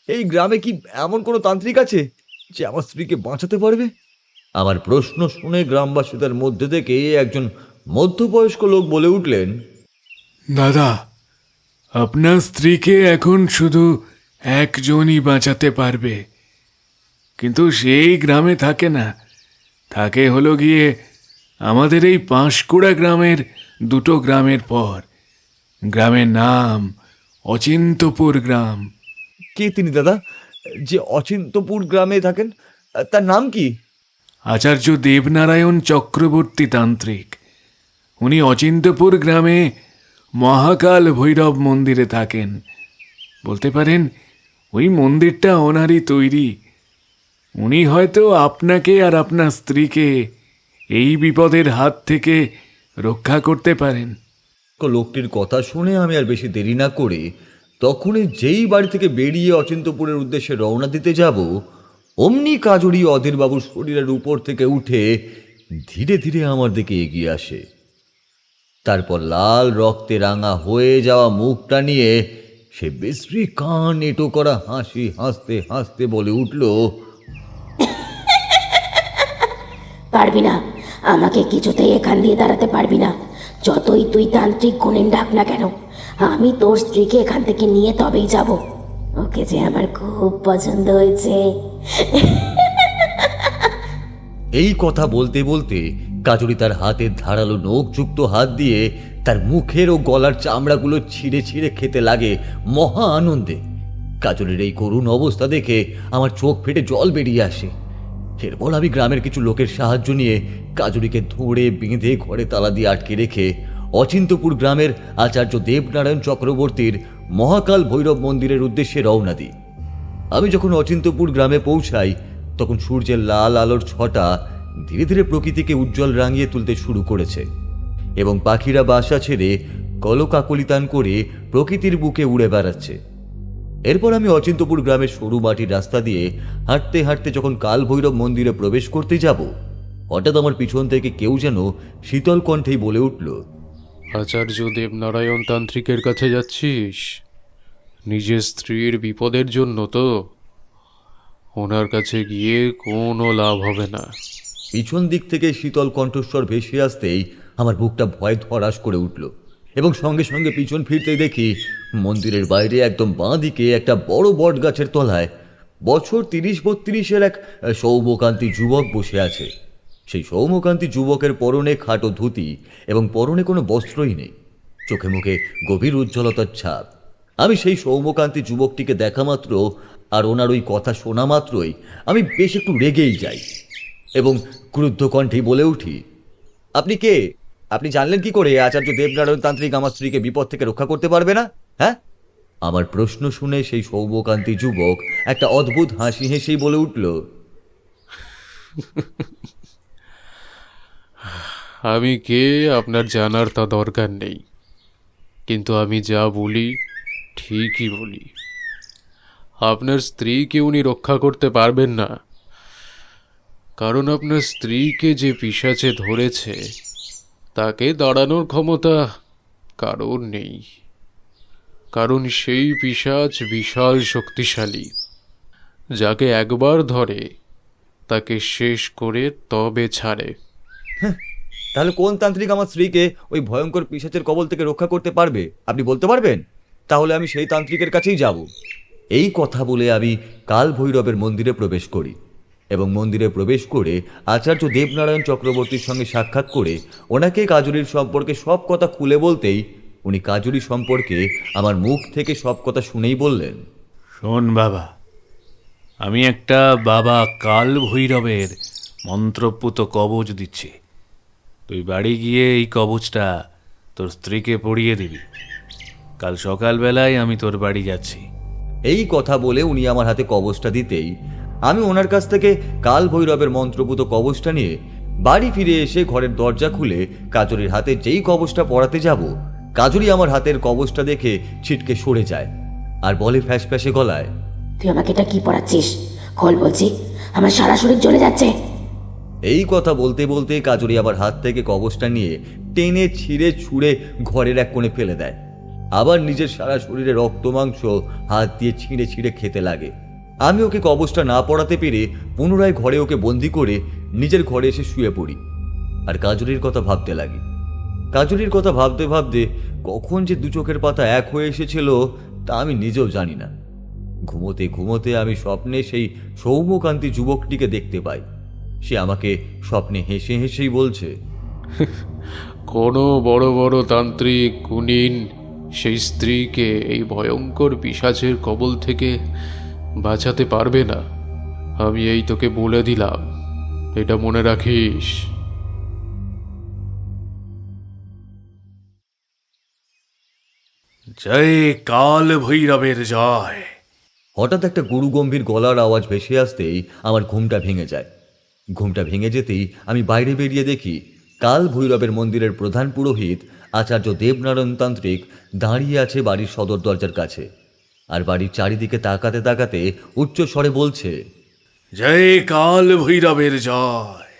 F: এই গ্রামে কি এমন কোনো তান্ত্রিক আছে যে আমার স্ত্রীকে বাঁচাতে পারবে? আমার প্রশ্ন শুনে গ্রামবাসীদের মধ্যে থেকে একজন মধ্যবয়স্ক লোক বলে উঠলেন,
K: দাদা, আপনার স্ত্রীকে এখন শুধু একজনই বাঁচাতে পারবে, কিন্তু সেই গ্রামে থাকে না, থাকে হলো গিয়ে আমাদের এই পাঁশকুড়া গ্রামের 2টো গ্রামের পর। গ্রামের নাম অচিন্তপুর গ্রাম।
F: কে তিনি দাদা, যে অচিন্তপুর গ্রামে থাকেন? তার নাম কি?
K: আচার্য দেবনারায়ণ চক্রবর্তী তান্ত্রিক। উনি অচিন্তপুর গ্রামে মহাকাল ভৈরব মন্দিরে থাকেন। বলতে পারেন ওই মন্দিরটা ওনারই তৈরি। উনি হয়তো আপনাকে আর আপনার স্ত্রীকে এই বিপদের হাত থেকে রক্ষা করতে পারেন।
F: লোকটির কথা শুনে আমি আর বেশি দেরি না করে তখনই যেই বাড়ি থেকে বেরিয়ে অচিন্তপুরের উদ্দেশ্যে রওনা দিতে যাব, অমনি কাজুরি অধীরবাবুর শরীরের উপর থেকে উঠে ধীরে ধীরে আমার দিকে এগিয়ে আসে। তারপর লাল রক্তে রাঙা হয়ে যাওয়া মুখটা নিয়ে সে বিশ্রী কান এঁটো করা হাসি হাসতে হাসতে বলে উঠল,
A: পারবি না, আমাকে কিছুতেই এখান দিয়ে দাঁড়াতে পারবি না। যতই তুই তান্ত্রিক গুণেন ডাক না কেন, আমি তোর স্ত্রীকে এখান থেকে নিয়ে তবেই যাব। ওকে যে আমার খুব পছন্দ হয়েছে।
F: এই কথা বলতে বলতে কাজুরি তার হাতের ধারালো নখযুক্ত হাত দিয়ে তার মুখের ও গলার চামড়াগুলো ছিঁড়ে ছিঁড়ে খেতে লাগে মহা আনন্দে। কাজুরির এই করুণ অবস্থা দেখে আমার চোখ ফেটে জল বেরিয়ে আসে। এরপর আমি গ্রামের কিছু লোকের সাহায্য নিয়ে কাজুরিকে ধরে বেঁধে ঘরে তালা দিয়ে আটকে রেখে অচিন্তপুর গ্রামের আচার্য দেবনারায়ণ চক্রবর্তীর মহাকাল ভৈরব মন্দিরের উদ্দেশ্যে রওনা দিই। আমি যখন অচিন্তপুর গ্রামে পৌঁছাই তখন সূর্যের লাল আলোর ছটা ধীরে ধীরে প্রকৃতিকে উজ্জ্বল রাঙিয়ে তুলতে শুরু করেছে এবং পাখিরা বাসা ছেড়ে কলকাকলিতান করে প্রকৃতির বুকে উড়ে বেড়াচ্ছে। এরপর আমি অচিন্তপুর গ্রামের সরু মাটির রাস্তা দিয়ে হাঁটতে হাঁটতে যখন কাল ভৈরব মন্দিরে প্রবেশ করতে যাব, হঠাৎ আমার পিছন থেকে কেউ যেন শীতল কণ্ঠেই বলে উঠল,
L: আচার্য দেবনারায়ণ তান্ত্রিকের কাছে যাচ্ছিস? নিজের স্ত্রীর বিপদের জন্য তো? ওনার কাছে গিয়ে কোনো লাভ হবে না।
F: পিছন দিক থেকে শীতল কণ্ঠস্বর ভেসে আসতেই আমার বুকটা ভয় ধরাস করে উঠল এবং সঙ্গে সঙ্গে পিছন ফিরতে দেখি মন্দিরের বাইরে একদম বাঁ দিকে একটা বড় বট গাছের তলায় বছর 30-32-এর এক সৌম্যকান্তি যুবক বসে আছে। সেই সৌম্যকান্তি যুবকের পরনে খাটো ধুতি এবং পরনে কোনো বস্ত্রই নেই, চোখে মুখে গভীর উজ্জ্বলতার ছাপ। আমি সেই সৌম্যকান্তি যুবকটিকে দেখা মাত্র আর ওনার ওই কথা শোনা মাত্রই আমি বেশ একটু রেগেই যাই এবং ক্রুদ্ধ কণ্ঠেই বলে উঠি, আপনি কে? আপনি জানলেন কি করে আচার্য দেবনারায়ণ তান্ত্রিক আমার স্ত্রীকে বিপদ থেকে রক্ষা করতে পারবে না? হ্যাঁ? আমার প্রশ্ন শুনে সেই সৌম্যকান্তি যুবক একটা অদ্ভুত হাসি হেসেই বলে উঠল,
L: আমি কে আপনার জানার তা দরকার নেই, কিন্তু আমি যা বলি ঠিকই বলি। আপনার স্ত্রীকে উনি রক্ষা করতে পারবেন না, কারণ আপনার স্ত্রীকে যে পিশাচে ধরেছে তাকে দাঁড়ানোর ক্ষমতা কারোর নেই। কারণ সেই পিশাচ বিশাল শক্তিশালী, যাকে একবার ধরে তাকে শেষ করে তবে ছাড়ে।
F: তাহলে কোন তান্ত্রিক আমার স্ত্রীকে ওই ভয়ঙ্কর পিশাচের কবল থেকে রক্ষা করতে পারবে আপনি বলতে পারবেন? তাহলে আমি সেই তান্ত্রিকের কাছেই যাব। এই কথা বলে আমি কাল ভৈরবের মন্দিরে প্রবেশ করি এবং মন্দিরে প্রবেশ করে আচার্য দেবনারায়ণ চক্রবর্তীর সঙ্গে সাক্ষাৎ করে ওনাকে কাজুরির সম্পর্কে সব কথা খুলে বলতেই উনি কাজুরি সম্পর্কে আমার মুখ থেকে সব কথা শুনেই বললেন,
K: শোন বাবা, আমি একটা বাবা কাল ভৈরবের মন্ত্রপুত কবচ দিচ্ছি। তুই বাড়ি গিয়ে এই কবচটা তোর স্ত্রীকে পরিয়ে দিবি। কাল সকালবেলায় আমি তোর বাড়ি যাচ্ছি।
F: এই কথা বলে উনি আমার হাতে কবচটা দিতেই আমি ওনার কাছ থেকে কাল ভৈরবের মন্ত্রপুত কবচটা নিয়ে বাড়ি ফিরে এসে ঘরের দরজা খুলে কাজুরির হাতে যেই কবচটা পরাতে যাব, কাজুরি আমার হাতের কবচটা দেখে ছিটকে সরে যায় আর বলে ফ্যাসফ্যাসে গলায়,
A: তুই আমাকে এটা কি পড়াচ্ছিস? খোল বলছি, আমার সারা শরীর জ্বলে যাচ্ছে।
F: এই কথা বলতে বলতে কাজুরি আবার হাত থেকে কবচটা নিয়ে টেনে ছিঁড়ে ছুঁড়ে ঘরের এক কোণে ফেলে দেয়। আবার নিজের সারা শরীরে রক্ত মাংস হাত দিয়ে ছিঁড়ে ছিঁড়ে খেতে লাগে। আমি ওকে কবচটা না পড়াতে পেরে পুনরায় ঘরে ওকে বন্দি করে নিজের ঘরে এসে শুয়ে পড়ি আর কাজুরির কথা ভাবতে লাগি। কাজুরির কথা ভাবতে ভাবতে কখন যে দু চোখের পাতা এক হয়ে এসেছিল তা আমি নিজেও জানি না। ঘুমোতে ঘুমোতে আমি স্বপ্নে সেই সৌম্যকান্তি যুবকটিকে দেখতে পাই। সে আমাকে স্বপ্নে হেসে হেসেই বলছে,
L: কোনো বড় বড় তান্ত্রিক গুণিন সেই স্ত্রীকে এই ভয়ঙ্কর পিশাচের কবল থেকে বাঁচাতে পারবে না। আমি এই তোকে বলে দিলাম, এটা মনে রাখিস।
K: জয় কাল ভৈরবের জয়।
F: হঠাৎ একটা গুরুগম্ভীর গলার আওয়াজ ভেসে আসতেই আমার ঘুমটা ভেঙে যায়। ঘুমটা ভেঙে যেতেই আমি বাইরে বেরিয়ে দেখি কাল ভৈরবের মন্দিরের প্রধান পুরোহিত আচার্য দেবনারায়ণ তান্ত্রিক দাঁড়িয়ে আছে বাড়ির সদর দরজার কাছে, আর বাড়ির চারিদিকে তাকাতে তাকাতে উচ্চ স্বরে বলছে,
K: জয় কাল ভৈরবের জয়।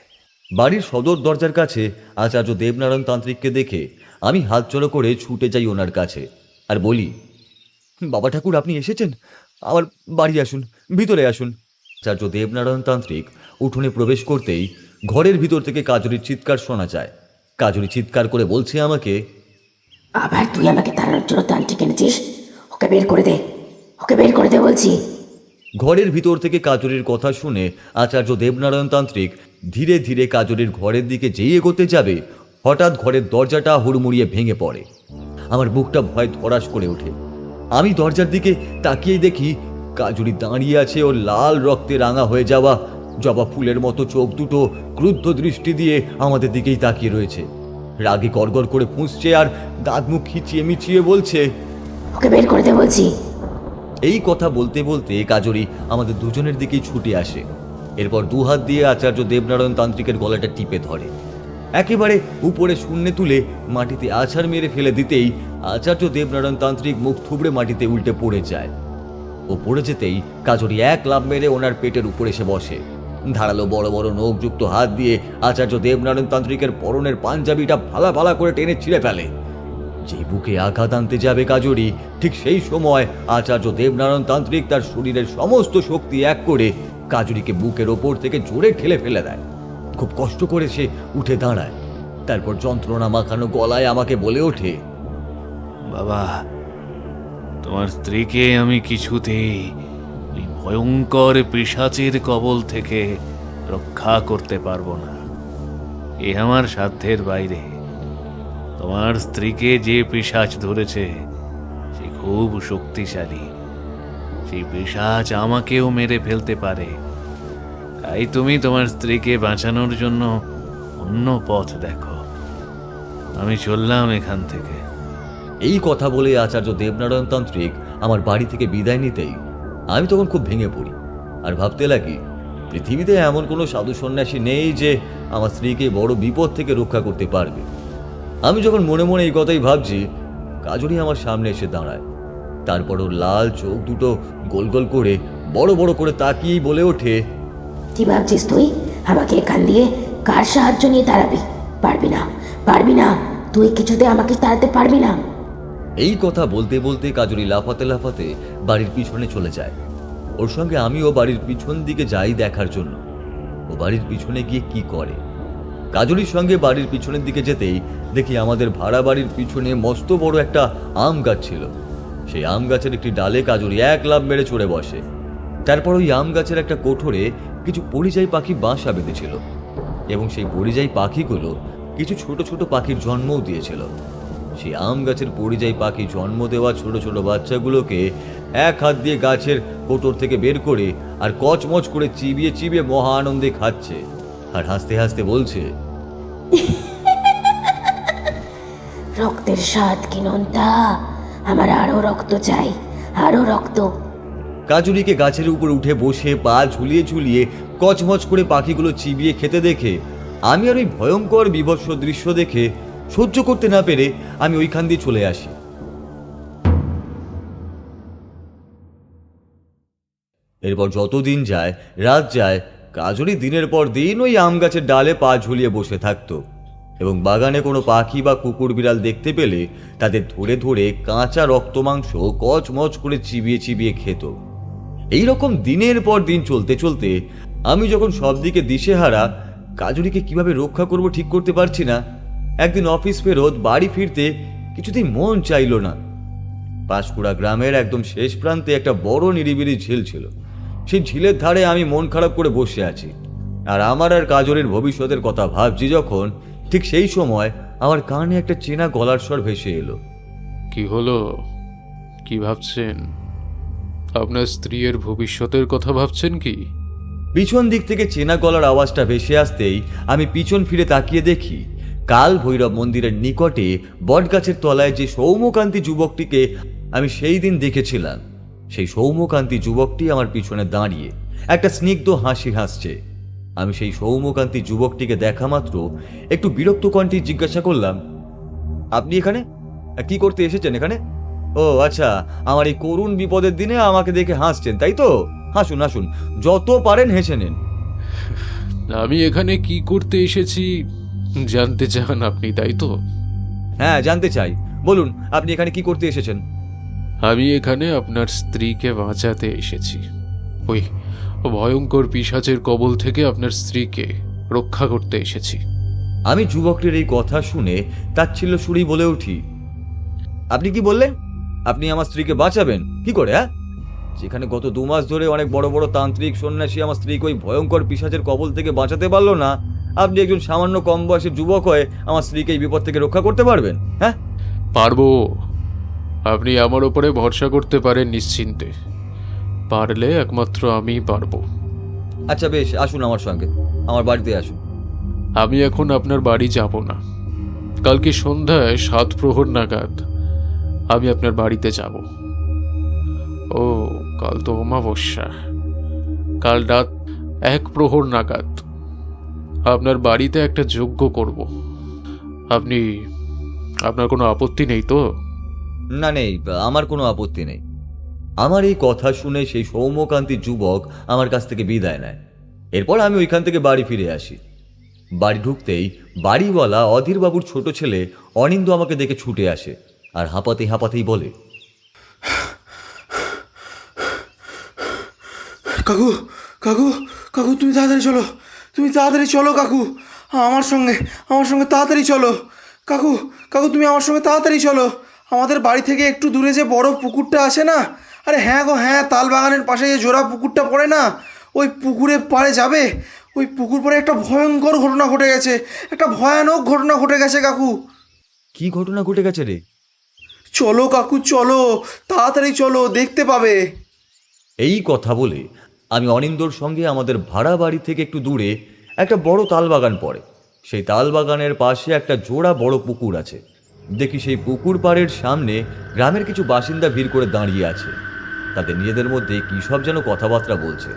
F: বাড়ির সদর দরজার কাছে আচার্য দেবনারায়ণ তান্ত্রিককে দেখে আমি হাত জড়ো করে ছুটে যাই ওনার কাছে আর বলি, বাবা ঠাকুর আপনি এসেছেন, আমার বাড়ি আসুন, ভিতরে আসুন। আচার্য দেবনারায়ণ তান্ত্রিক উঠোনে প্রবেশ করতেই ঘরের ভিতর থেকে কাজরির চিৎকার শোনা যায়। কাজরি চিৎকার করে বলছে আমাকে,
A: আবার তুই আমাকে তাড়ানোর জন্য তান্ত্রিক এনেছিস? ওকে বের করে দে, ওকে বের করে দে বলছি।
F: ঘরের ভিতর থেকে কাজরির কথা শুনে আচার্য দেবনারায়ণ তান্ত্রিক ধীরে ধীরে কাজরির ঘরের দিকে যেই এগোতে যাবে, হঠাৎ ঘরের দরজাটা হুড়মুড়িয়ে ভেঙে পড়ে। আমার বুকটা ভয় ধরাস করে ওঠে। আমি দরজার দিকে তাকিয়ে দেখি কাজরি দাঁড়িয়ে আছে, ও লাল রক্তে রাঙা হয়ে যাওয়া জবা ফুলের মতো চোখ দুটো ক্রুদ্ধ দৃষ্টি দিয়ে আমাদের দিকেই তাকিয়ে রয়েছে। রাগে গড়গড় করে ফুঁসছে আর দাঁত মুখ খিচিয়ে মিচিয়ে বলছে,
A: ওকে বের করে দে বলছি।
F: এই কথা বলতে বলতে কাজরি আমাদের দুজনের দিকেই ছুটে আসে। এরপর দুহাত দিয়ে আচার্য দেবনারায়ণ তান্ত্রিকের গলাটা টিপে ধরে, একেবারে উপরে শূন্যে তুলে মাটিতে আছাড় মেরে ফেলে দিতেই আচার্য দেবনারায়ণ তান্ত্রিক মুখ থুবড়ে মাটিতে উল্টে পড়ে যায়। ও পড়ে যেতেই কাজরি এক লাফ মেরে ওনার পেটের উপর এসে বসে। ধারালো বড় বড় নখযুক্ত হাত দিয়ে আচার্য দেবনারায়ণ তান্ত্রিকের পরনের পাঞ্জাবিটা ফালা ফালা করে টেনে ছিঁড়ে ফেলে। যে বুকে আঘাত আনতে যাবে কাজরি, ঠিক সেই সময় আচার্য দেবনারায়ণ তান্ত্রিক তার শরীরের সমস্ত শক্তি এক করে কাজরিকে বুকের ওপর থেকে জোরে ঠেলে ফেলে দেয়। খুব কষ্ট করে সে উঠে দাঁড়ায়, তারপর যন্ত্রণা মাখানো গলায় আমাকে বলে ওঠে,
K: বাবা, তোমার স্ত্রীকে আমি কিছুতেই ওই ভয়ঙ্কর পিশাচের কবল থেকে রক্ষা করতে পারবো না। এ আমার সাধ্যের বাইরে। তোমার স্ত্রীকে যে পিশাচ ধরেছে সে খুব শক্তিশালী। সেই পিশাচ আমাকেও মেরে ফেলতে পারে। তাই তুমি তোমার স্ত্রীকে বাঁচানোর জন্য অন্য পথ দেখো। আমি চললাম এখান থেকে।
F: এই কথা বলে আচার্য দেবনারায়ণ তান্ত্রিক আমার বাড়ি থেকে বিদায় নিতেই আমি তখন খুব ভেঙে পড়ি আর ভাবতে লাগি, পৃথিবীতে এমন কোনো সাধু সন্ন্যাসী নেই যে আমার স্ত্রীকে বড় বিপদ থেকে রক্ষা করতে পারবে। আমি যখন মনে মনে এই কথাই ভাবছি, কাজরি আমার সামনে এসে দাঁড়ায়। তারপর ওর লাল চোখ দুটো গোল গোল করে বড় বড় করে তাকিয়েই বলে ওঠে,
A: কি ভাবছিস তুই? আমাকে এখান দিয়ে কার সাহায্য নিয়ে তাড়াবি? পারবি না, পারবি না, তুই কিছুতে আমাকে তাড়াতে পারবি না।
F: এই কথা বলতে বলতে কাজরি লাফাতে লাফাতে বাড়ির পিছনে চলে যায়। ওর সঙ্গে আমিও বাড়ির পিছন দিকে যাই দেখার জন্য ও বাড়ির পিছনে গিয়ে কি করে। কাজরির সঙ্গে বাড়ির পিছনের দিকে যেতেই দেখি আমাদের ভাড়া বাড়ির পিছনে মস্ত বড় একটা আম গাছ ছিল। সেই আম গাছের একটি ডালে কাজরি এক লাফ মেরে চড়ে বসে। তারপর ওই আম গাছের একটা কোঠরে কিছু পরিযায়ী পাখি বাসা বেঁধেছিল এবং সেই পরিযায়ী পাখিগুলো কিছু ছোট ছোট পাখির জন্মও দিয়েছিল। সেই আম গাছের পরিযায়ী পাখি জন্ম দেওয়া ছোট ছোট বাচ্চাগুলোকে এক হাত দিয়ে গাছের কোটর থেকে বের করে আর কচমচ করে চিবিয়ে চিবিয়ে মহা আনন্দে খাচ্ছে আর হাসতে হাসতে বলছে,
A: রক্তের স্বাদ কি নোনতা? আমার আরো রক্ত চাই, আরো রক্ত।
F: কাজুরিকে গাছের উপর উঠে বসে পা ঝুলিয়ে ঝুলিয়ে কচমচ করে পাখিগুলো চিবিয়ে খেতে দেখে আমি আর ওই ভয়ঙ্কর বিভৎস দৃশ্য দেখে সহ্য করতে না পেরে আমি ওইখান দিয়ে চলে আসি। এরপর যতদিন যায়, রাত যায়, কাজরি দিনের পর দিন ওই আম গাছের ডালে পা ঝুলিয়ে বসে থাকতো এবং বাগানে কোনো পাখি বা কুকুর বিড়াল দেখতে পেলে তাদের ধরে ধরে কাঁচা রক্ত মাংস কচমচ করে চিবিয়ে চিবিয়ে খেত। এইরকম দিনের পর দিন চলতে চলতে আমি যখন সব দিকে দিশেহারা, কাজরিকে কিভাবে রক্ষা করব ঠিক করতে পারছি না। একদিন অফিস ফেরত বাড়ি ফিরতে কিছুতেই মন চাইল না। পাঁশকুড়া গ্রামের একদম শেষ প্রান্তে একটা বড় নিরিবিলি ঝিল ছিল। সেই ঝিলের ধারে আমি মন খারাপ করে বসে আছি, আর আমার আর কাজলের ভবিষ্যতের কথা ভাবছি যখন, ঠিক সেই সময় আমার কানে একটা চেনা গলার স্বর ভেসে এলো।
L: কি হলো? কি ভাবছেন? আপনার স্ত্রীর ভবিষ্যতের কথা ভাবছেন কি?
F: পিছন দিক থেকে চেনা গলার আওয়াজটা ভেসে আসতেই আমি পিছন ফিরে তাকিয়ে দেখি কাল ভৈরব মন্দিরের নিকটে বটগাছের তলায় যে সৌম্যকান্তি যুবকটিকে আমি সেই দিন দেখেছিলাম, সেই সৌম্যকান্তি যুবকটি আমার পিছনে দাঁড়িয়ে একটা স্নিগ্ধ হাসি হাসছে। আমি সেই সৌম্যকান্তি যুবকটিকে দেখা মাত্র একটু বিরক্ত কণ্ঠে জিজ্ঞাসা করলাম, আপনি এখানে কি করতে এসেছেন এখানে? ও আচ্ছা, আমার এই করুণ বিপদের দিনে আমাকে দেখে হাসছেন, তাই তো? হাসুন হাসুন, যত পারেন হেসে নেন।
L: আমি এখানে কি করতে এসেছি জানতে চান আপনি, তাই তো?
F: হ্যাঁ, জানতে চাই, বলুন আপনি এখানে কি করতে এসেছেন?
L: আমি এখানে আপনার স্ত্রীকে বাঁচাতে এসেছি। ওই ভয়ঙ্কর পিশাচের কবল থেকে আপনার স্ত্রীকে রক্ষা করতে এসেছি।
F: আমি যুবকটির এই কথা শুনে তাচ্ছিল্য সুরেই বলে উঠি, আপনি কি বললেন? আপনি আমার স্ত্রীকে বাঁচাবেন কি করে? হ্যাঁ, যেখানে গত 2 মাস ধরে অনেক বড় বড় তান্ত্রিক সন্ন্যাসী আমার স্ত্রীকে ওই ভয়ঙ্কর পিশাচের কবল থেকে বাঁচাতে পারলো না, আপনি একজন সামান্য কম বয়সের যুবক হয়ে আমার স্ত্রীকে এই বিপদ থেকে রক্ষা করতে পারবেন? হ্যাঁ,
L: পারবো। আপনি আমার ওপরে ভরসা করতে পারেন নিশ্চিন্তে। পারলে একমাত্র আমিই পারবো।
F: আচ্ছা বেশ, আসুন আমার সঙ্গে, আমার বাড়িতে আসুন।
L: আমি এখন আপনার বাড়ি যাব না। কালকে সন্ধ্যায় 7 প্রহর নাগাদ আমি আপনার বাড়িতে যাব। ও, কাল তো অমাবস্যা। কাল রাত 1 প্রহর নাগাদ আপনার বাড়িতে একটা যজ্ঞ করব। আপনার কোনো আপত্তি নেই তো?
F: না, নেই, আমার কোনো আপত্তি নেই। আমার এই কথা শুনে সেই সৌম্যকান্তি যুবক আমার কাছ থেকে বিদায় নেয়। এরপর আমি ওইখান থেকে বাড়ি ফিরে আসি। বাড়ি ঢুকতেই বাড়িওয়ালা অধীরবাবুর ছোট ছেলে অনিন্দ আমাকে দেখে ছুটে আসে আর হাঁপাতেই হাঁপাতেই বলে,
E: কাকু কাকু কাকু, তুমি তাড়াতাড়ি চলো, তুমি তাড়াতাড়ি চলো কাকু, আমার সঙ্গে তাড়াতাড়ি চলো কাকু। কাকু, তুমি আমার সঙ্গে তাড়াতাড়ি চলো। আমাদের বাড়ি থেকে একটু দূরে যে বড় পুকুরটা আছে না, আরে হ্যাঁ গো হ্যাঁ, তাল বাগানের পাশে যে জোড়া পুকুরটা পড়ে না, ওই পুকুরে পাড়ে যাবে। ওই পুকুর পাড়ে একটা ভয়ঙ্কর ঘটনা ঘটে গেছে, একটা ভয়ানক ঘটনা ঘটে গেছে কাকু।
F: কি ঘটনা ঘটে গেছে রে?
E: চলো কাকু চলো, তাড়াতাড়ি চলো, দেখতে পাবে।
F: এই কথা বলে আমি অনিন্দর সঙ্গে আমাদের ভাড়া বাড়ি থেকে একটু দূরে একটা বড় তালবাগান পড়ে, সেই তালবাগানের পাশে একটা জোড়া বড় পুকুর আছে। দেখি সেই পুকুর পাড়ের সামনে গ্রামের কিছু বাসিন্দা ভিড় করে দাঁড়িয়ে আছে। তাদের নিজেদের মধ্যে কী সব যেন কথাবার্তা বলছে।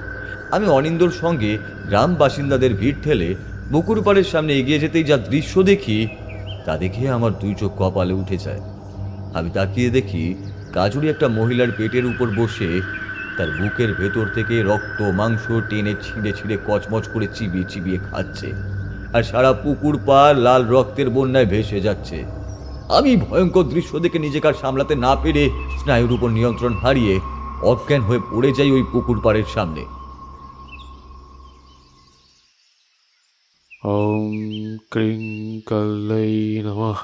F: আমি অনিন্দর সঙ্গে গ্রাম বাসিন্দাদের ভিড় ঠেলে পুকুর পাড়ের সামনে এগিয়ে যেতেই যা দৃশ্য দেখি তা দেখে আমার 2 চোখ কপালে উঠে যায়। আমি তাকিয়ে দেখি কাজুরি একটা মহিলার পেটের উপর বসে তার বুকের ভেতর থেকে রক্ত মাংস টেনে ছিঁড়ে ছিঁড়ে কচমচ করে চিবিয়ে চিবিয়ে খাচ্ছে, আর সারা পুকুর পাড় লাল রক্তের বন্যায় ভেসে যাচ্ছে। আমি ভয়ঙ্কর দৃশ্য দেখে নিজেকে আর সামলাতে না পেরে স্নায়ুর উপর নিয়ন্ত্রণ হারিয়ে অজ্ঞান হয়ে পড়ে যাই ওই পুকুর পাড়ের সামনে।
L: ওম ক্রিং কালাই নমঃ।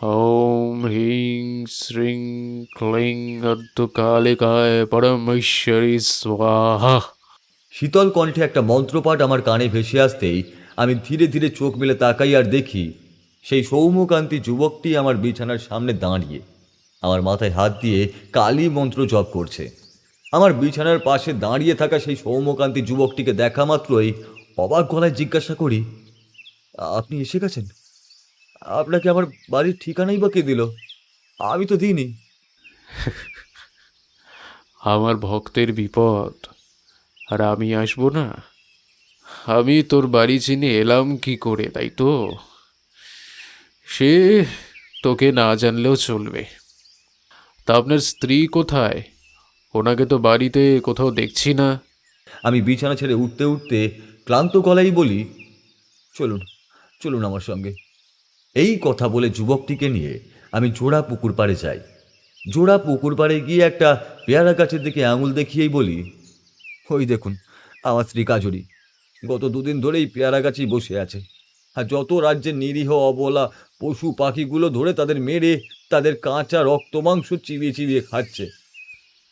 L: ওম হ্রিং শ্রীং ক্লিং অর্ধকালিকায় পরমেশ্বরী স্বাহা।
F: শীতল কণ্ঠে একটা মন্ত্রপাঠ আমার কানে ভেসে আসতেই আমি ধীরে ধীরে চোখ মেলে তাকাই আর দেখি সেই সৌম্যকান্তি যুবকটি আমার বিছানার সামনে দাঁড়িয়ে আমার মাথায় হাত দিয়ে কালী মন্ত্র জপ করছে। আমার বিছানার পাশে দাঁড়িয়ে থাকা সেই সৌম্যকান্তি যুবকটিকে দেখা মাত্রই অবাক গলায় জিজ্ঞাসা করি, আপনি এসে গেছেন? আপনাকে আমার বাড়ির ঠিকানাই বা কে দিল? আমি তো দিইনি।
L: আমার ভক্তের বিপদ আর আমি আসবো না? আমি তোর বাড়ি চিনে এলাম কি করে, তাই তো? সে তোকে না জানলেও চলবে। তা আপনার স্ত্রী কোথায়? ওনাকে তো বাড়িতে কোথাও দেখছি না।
F: আমি বিছানা ছেড়ে উঠতে উঠতে ক্লান্ত গলায় বলি, চলুন চলুন আমার সঙ্গে। এই কথা বলে যুবকটিকে নিয়ে আমি জোড়া পুকুর পাড়ে যাই। জোড়া পুকুর পাড়ে গিয়ে একটা পেয়ারা গাছের দিকে আঙুল দেখিয়েই বলি, ওই দেখুন আমার স্ত্রী কাজুরি, গত 2 দিন ধরেই পেয়ারা গাছেই বসে আছে। আর যত রাজ্যের নিরীহ অবলা পশু পাখিগুলো ধরে তাদের মেরে তাদের কাঁচা রক্ত মাংস চিবিয়ে চিবিয়ে খাচ্ছে।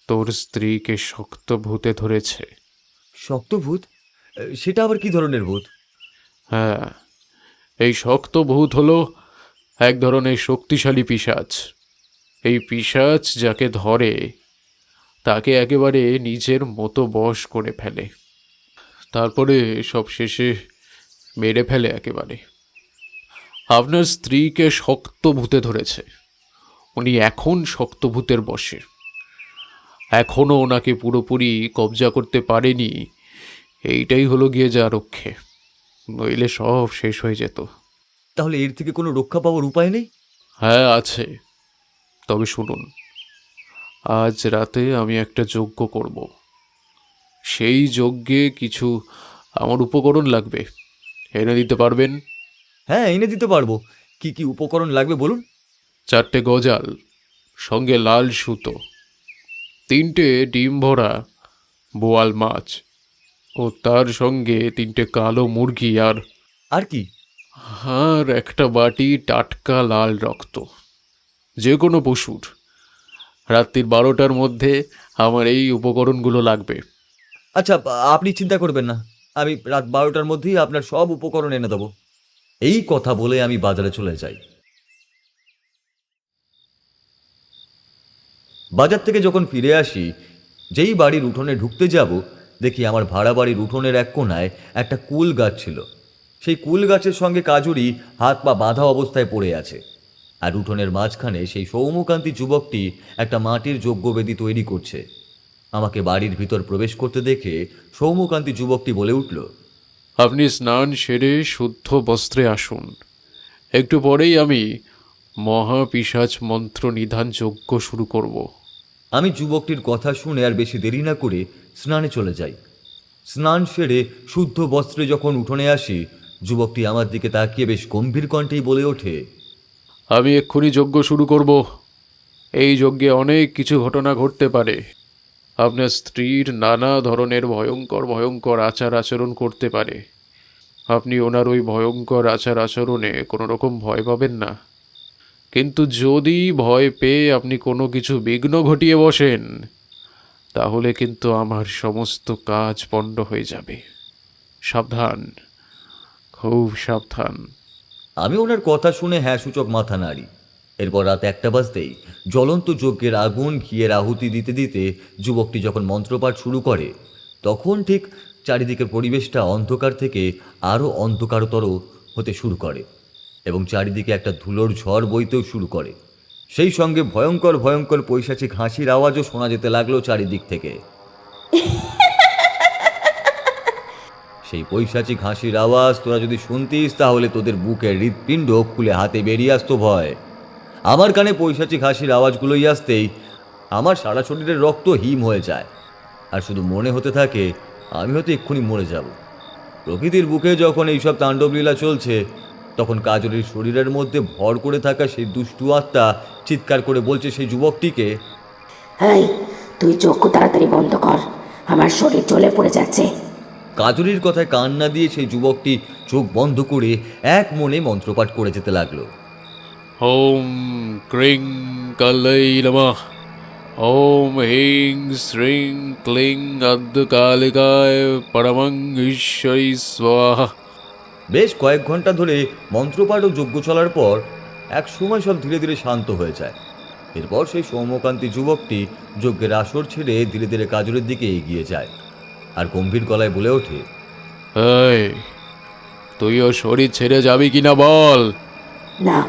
L: তোর স্ত্রীকে শক্ত ভূতে ধরেছে।
F: শক্ত ভূত? সেটা আবার কি ধরনের ভূত?
L: হ্যাঁ, এই শক্ত ভূত হলো এক ধরনের শক্তিশালী পিশাচ। এই পিশাচ যাকে ধরে তাকে একেবারে নিজের মতো বশ করে ফেলে, তারপরে সব শেষে মেরে ফেলে একেবারে। আপনার স্ত্রীকে শক্ত ভূতে ধরেছে, উনি এখন শক্ত ভূতের বশে। এখনও ওনাকে পুরোপুরি কবজা করতে পারেনি, এইটাই হলো গিয়ে যা রক্ষে, নইলে সব শেষ হয়ে যেত।
F: তাহলে এর থেকে কোনো রক্ষা পাওয়ার উপায় নেই?
L: হ্যাঁ আছে, তবে শুনুন, আজ রাতে আমি একটা যজ্ঞ করব। সেই যজ্ঞে কিছু আমার উপকরণ লাগবে, এনে দিতে পারবেন?
F: হ্যাঁ, এনে দিতে পারবো। কি কি উপকরণ লাগবে বলুন।
L: 4টে গজাল, সঙ্গে লাল সুতো, 3টে ডিম ভরা বোয়াল মাছ, ও তার সঙ্গে 3টে কালো মুরগি,
F: আর কি?
L: আর একটা বাটি টাটকা লাল রক্ত, যে কোনো পশুর। রাত্রির 12টার মধ্যে আমার এই উপকরণগুলো লাগবে।
F: আচ্ছা, আপনি চিন্তা করবেন না, আমি রাত 12টার মধ্যেই আপনার সব উপকরণ এনে দেবো। এই কথা বলে আমি বাজারে চলে যাই। বাজার থেকে যখন ফিরে আসি, যেই বাড়ির উঠোনে ঢুকতে যাব, দেখি আমার ভাড়া বাড়ির উঠোনের এক কোণায় একটা কুল গাছ ছিল। সেই কুল গাছের সঙ্গে কাজুরি হাত পা বাঁধা অবস্থায় পড়ে আছে, আর উঠোনের মাঝখানে সেই সৌম্যকান্তি যুবকটি একটা মাটির যজ্ঞবেদী তৈরি করছে। আমাকে বাড়ির ভিতর প্রবেশ করতে দেখে সৌম্যকান্তি যুবকটি বলে উঠল,
L: আপনি স্নান সেরে শুদ্ধ বস্ত্রে আসুন, একটু পরেই আমি মহাপিশাচ মন্ত্র নিধান যজ্ঞ শুরু করব।
F: আমি যুবকটির কথা শুনে আর বেশি দেরি না করে স্নানে চলে যাই। স্নান সেরে শুদ্ধ বস্ত্রে যখন উঠোনে আসি, যুবকটি আমার দিকে তাকিয়ে বেশ গম্ভীর কণ্ঠেই বলে ওঠে,
L: আমি এক্ষুনি যজ্ঞ শুরু করব। এই যজ্ঞে অনেক কিছু ঘটনা ঘটতে পারে। আপনার স্ত্রীর নানা ধরনের ভয়ঙ্কর ভয়ঙ্কর আচার আচরণ করতে পারে। আপনি ওনার ওই ভয়ঙ্কর আচার আচরণে কোনো রকম ভয় পাবেন না, কিন্তু যদি ভয় পেয়ে আপনি কোনো কিছু বিঘ্ন ঘটিয়ে বসেন, তাহলে কিন্তু আমার সমস্ত কাজ পণ্ড হয়ে যাবে। সাবধান, খুব সাবধান।
F: আমি ওনার কথা শুনে হ্যাঁ সূচক মাথা নাড়ি। এরপর রাত 1টা বাজতেই জ্বলন্ত যজ্ঞের আগুন ঘিয়ের আহুতি দিতে দিতে যুবকটি যখন মন্ত্রপাঠ শুরু করে, তখন ঠিক চারিদিকের পরিবেশটা অন্ধকার থেকে আরও অন্ধকারতর হতে শুরু করে এবং চারিদিকে একটা ধুলোর ঝড় বইতেও শুরু করে। সেই সঙ্গে ভয়ঙ্কর ভয়ঙ্কর পৈশাচিক হাসির আওয়াজও শোনা যেতে লাগলো চারিদিক থেকে। সেই পৈশাচিক হাসির আওয়াজ তোরা যদি শুনতিস, তাহলে তোদের বুকের হৃৎপিণ্ড খুলে হাতে বেরিয়ে আসতো ভয়। আমার কানে পৈশাচিক হাসির আওয়াজগুলোই আসতেই আমার সারা শরীরের রক্ত হিম হয়ে যায়, আর শুধু মনে হতে থাকে আমি হয়তো এক্ষুনি মরে যাব। প্রকৃতির বুকে যখন এইসব তাণ্ডবলীলা চলছে, তখন কাজলের শরীরের মধ্যে ভর করে থাকা সেই দুষ্টু আত্মা চিৎকার করে বলছে সেই যুবকটিকে,
A: এই তুই চক্ষু তাড়াতাড়ি বন্ধ কর, আমার শরীর জ্বলে পড়ে যাচ্ছে।
F: কাজলির কথায় কান না দিয়ে সেই যুবকটি চোখ বন্ধ করে এক মনে মন্ত্রপাঠ করে যেতে লাগলো।
L: ওম ক্রিং কালাই নমঃ, ওম হিং শ্রিং ক্লিং আদ্যকালিকায় পরমং ঈশ্বরী স্বাহা।
F: বেশ কয়েক ঘন্টা ধরে মন্ত্রপাঠ ও যজ্ঞ চলার পর এক সময় সব ধীরে ধীরে শান্ত হয়ে যায়। এরপর সেই সৌম্যকান্তি যুবকটি যজ্ঞের আসর ছেড়ে ধীরে ধীরে কাজলের দিকে এগিয়ে যায় আর গম্ভীর গলায় বলে ওঠে,
L: এই তুই ওর শরীর ছেড়ে যাবি কিনা বল।
A: না,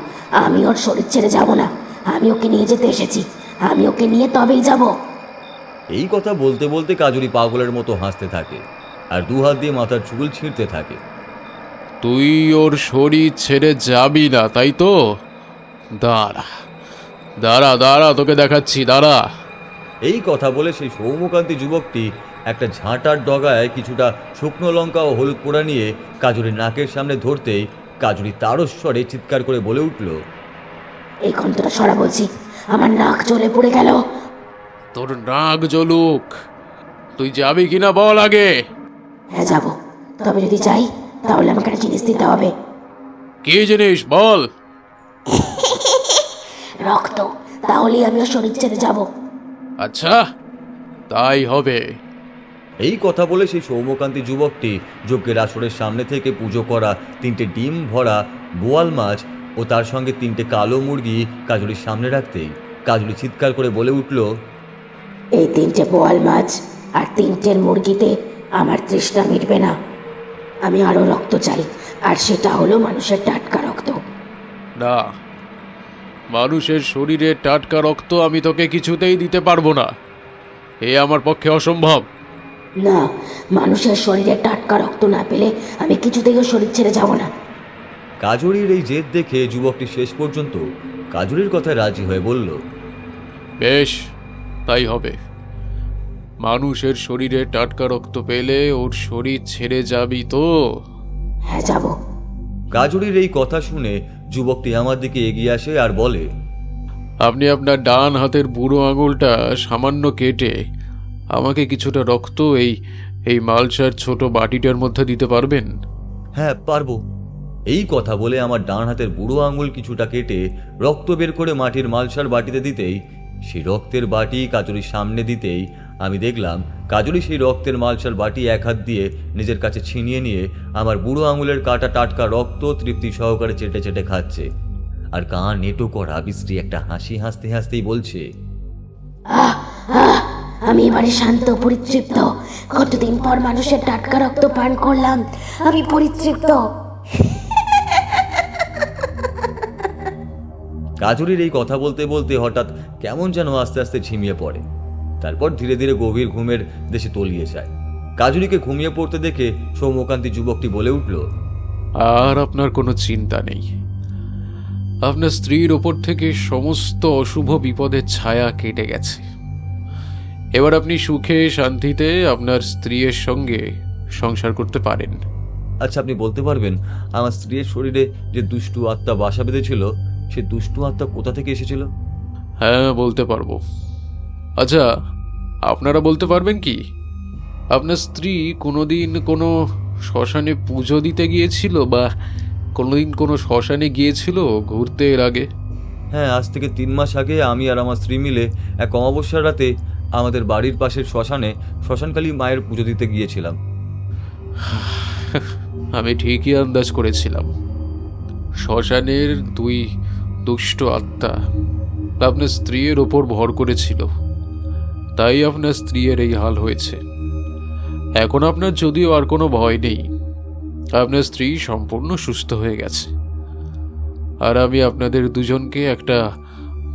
A: আমি ওর শরীর ছেড়ে যাব না, আমি ওকে নিয়ে যেতে এসেছি, আমি ওকে নিয়ে তবেই যাব।
F: এই কথা বলতে বলতে কাজলি পাগলের মতো হাসতে থাকে আর দু হাত দিয়ে মাথার চুল ছিঁড়তে থাকে।
L: তুই ওর শরীর ছেড়ে যাবি না, তাই তো? দাঁড়া দাঁড়া দাঁড়া, তোকে দেখাচ্ছি, দাঁড়া।
F: এই কথা বলে সেই সৌম্যকান্তি যুবকটি একটা ঝাঁটার ডগায় কিছুটা শুকনো লঙ্কা ও হলুদ পোড়া নিয়ে কাজলির নাকের সামনে ধরতেই কাজলি তারস্বরে চিৎকার করে বলে উঠল,
A: এই ঘন্টাটা সরা বলছি, আমার নাক জ্বলে পড়ে গেল।
L: তোর নাক জ্বলুক, তুই যাবি কিনা বল আগে।
A: হ্যাঁ যাব, তবে যদি যাই তাহলে আমাকে একটা জিনিস দিতে হবে।
L: কি জিনিস বল?
A: রক্ত, তাহলেই আমিও শরীর ছেড়ে যাব।
L: আচ্ছা, তাই হবে।
F: এই কথা বলে সেই সৌম্যকান্তি যুবকটি যজ্ঞের আসরের সামনে থেকে পুজো করা 3টে ডিম ভরা বোয়াল মাছ ও তার সঙ্গে 3টে কালো মুরগি কাজুরির সামনে রাখতেই কাজুরি চিৎকার করে বলে উঠল,
A: এই 3টে বোয়াল মাছ আর 3টের মুরগিতে আমার তৃষ্ণা মিটবে না। আমি আরো রক্ত চাই, আর সেটা হলো মানুষের টাটকা রক্ত।
L: না, মানুষের শরীরে টাটকা রক্ত আমি তোকে কিছুতেই দিতে পারবো না। এ আমার পক্ষে অসম্ভব।
A: না, মানুষের শরীরে টাটকা রক্ত না পেলে আমি কিছুতেই শরীর ছেড়ে যাব না।
F: কাজুরির এই জেদ দেখে যুবকটি শেষ পর্যন্ত কাজুরির কথায় রাজি হয়ে বলল,
L: বেশ, তাই হবে। মানুষের শরীরে টাটকা রক্ত পেলে ওর শরীর ছেড়ে যাবি তো?
A: হ্যাঁ, যাব।
F: কাজুরির এই কথা শুনে যুবকটি আমার দিকে এগিয়ে আসে আর বলে,
L: আপনি আপনার ডান হাতের বুড়ো আঙুলটা সামান্য কেটে আমাকে কিছুটা রক্ত এই মালসার ছোট বাটিটার মধ্যে দিতে পারবেন?
F: হ্যাঁ, পারবো। এই কথা বলে আমার ডান হাতের বুড়ো আঙুল কিছুটা কেটে রক্ত বের করে মাটির মালসার বাটিতে দিতেই, সেই রক্তের বাটি কাজুরির সামনে দিতেই আমি দেখলাম কাজুরি সেই রক্তের মালসার বাটি এক হাত দিয়ে নিজের কাছে ছিনিয়ে নিয়ে আমার বুড়ো আঙুলের কাটা টাটকা রক্ত তৃপ্তি সহকারে চেটে চেটে খাচ্ছে, আর কান নেটো করা বিশ্রী একটা হাসি হাসতে হাসতেই বলছে,
A: আমি এবারে শান্ত, পরিতৃপ্ত। কতদিন পর মানুষের টাটকা রক্ত পান করলাম, আমি পরিতৃপ্ত।
F: কাজুরির এই কথা বলতে বলতে হঠাৎ কেমন যেন আস্তে আস্তে ঝিমিয়ে পড়ে, তারপর ধীরে ধীরে গভীর ঘুমের দেশে তলিয়ে যায়। কাজুরিকে ঘুমিয়ে পড়তে দেখে সৌম্যকান্তি যুবকটি বলে উঠল,
L: আর আপনার কোনো চিন্তা নেই। আপনার স্ত্রীর ওপর থেকে সমস্ত অশুভ বিপদের ছায়া কেটে গেছে। এবার আপনি সুখে শান্তিতে আপনার স্ত্রীর সঙ্গে সংসার করতে পারেন।
F: আচ্ছা, আপনি বলতে পারবেন আমার স্ত্রীর শরীরে যে দুষ্টু আত্মা বাসা বেঁধেছিল, সে দুষ্টু আত্মা কোথা থেকে এসেছিল?
L: হ্যাঁ, বলতে পারবো। আচ্ছা, আপনারা বলতে পারবেন কি আপনার স্ত্রী কোনোদিন কোনো শ্মশানে পুজো দিতে গিয়েছিল, বা কোনোদিন কোনো শ্মশানে গিয়েছিল ঘুরতে এর আগে?
F: হ্যাঁ, আজ থেকে 3 মাস আগে আমি আর আমার স্ত্রী মিলে এক অমাবস্যার রাতে আমাদের বাড়ির পাশের শ্মশানকালী মায়ের পুজো দিতে গিয়েছিলাম।
L: আমি ঠিকই আন্দাজ করেছিলাম। শ্মশানের 2 দুষ্ট আত্মা আপনার স্ত্রীর ওপর ভর করেছিল, তাই আপনার স্ত্রীর এই হাল হয়েছে। এখন আপনার যদিও আর কোনো ভয় নেই, আপনার স্ত্রী সম্পূর্ণ সুস্থ হয়ে গেছে, আর আমি আপনাদের দুজনকে একটা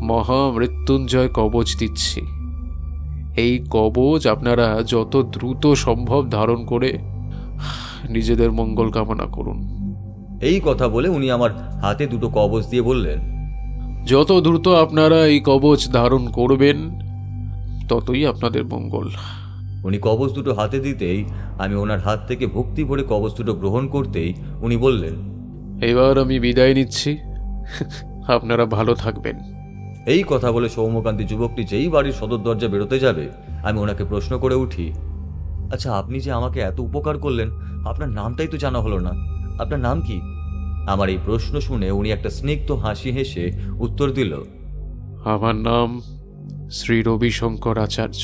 L: মহামৃত্যুঞ্জয় কবচ দিচ্ছি। এই কবচ আপনারা যত দ্রুত সম্ভব ধারণ করে নিজেদের মঙ্গল কামনা করুন।
F: এই কথা বলে উনি আমার হাতে 2টো কবচ দিয়ে বললেন,
L: যত দ্রুত আপনারা এই কবচ ধারণ করবেন ততই আপনাদের মঙ্গল।
F: উনি কবচ 2টো হাতে দিতেই আমি ওনার হাত থেকে ভক্তি ভরে কবচ 2টো গ্রহণ করতেই উনি বললেন,
L: এবার আমি বিদায় নিচ্ছি, আপনারা ভালো থাকবেন।
F: এই কথা বলে সৌম্যকান্তি যুবকটি যেই বাড়ির সদর দরজা বেরোতে যাবে, আমি ওনাকে প্রশ্ন করে উঠি, আচ্ছা, আপনি যে আমাকে এত উপকার করলেন, আপনার নামটাই তো জানা হলো না, আপনার নাম কি? আমার এই প্রশ্ন শুনে উনি একটা স্নিগ্ধ হাসি হেসে উত্তর দিল,
L: আমার নাম শ্রী রবিশঙ্কর আচার্য।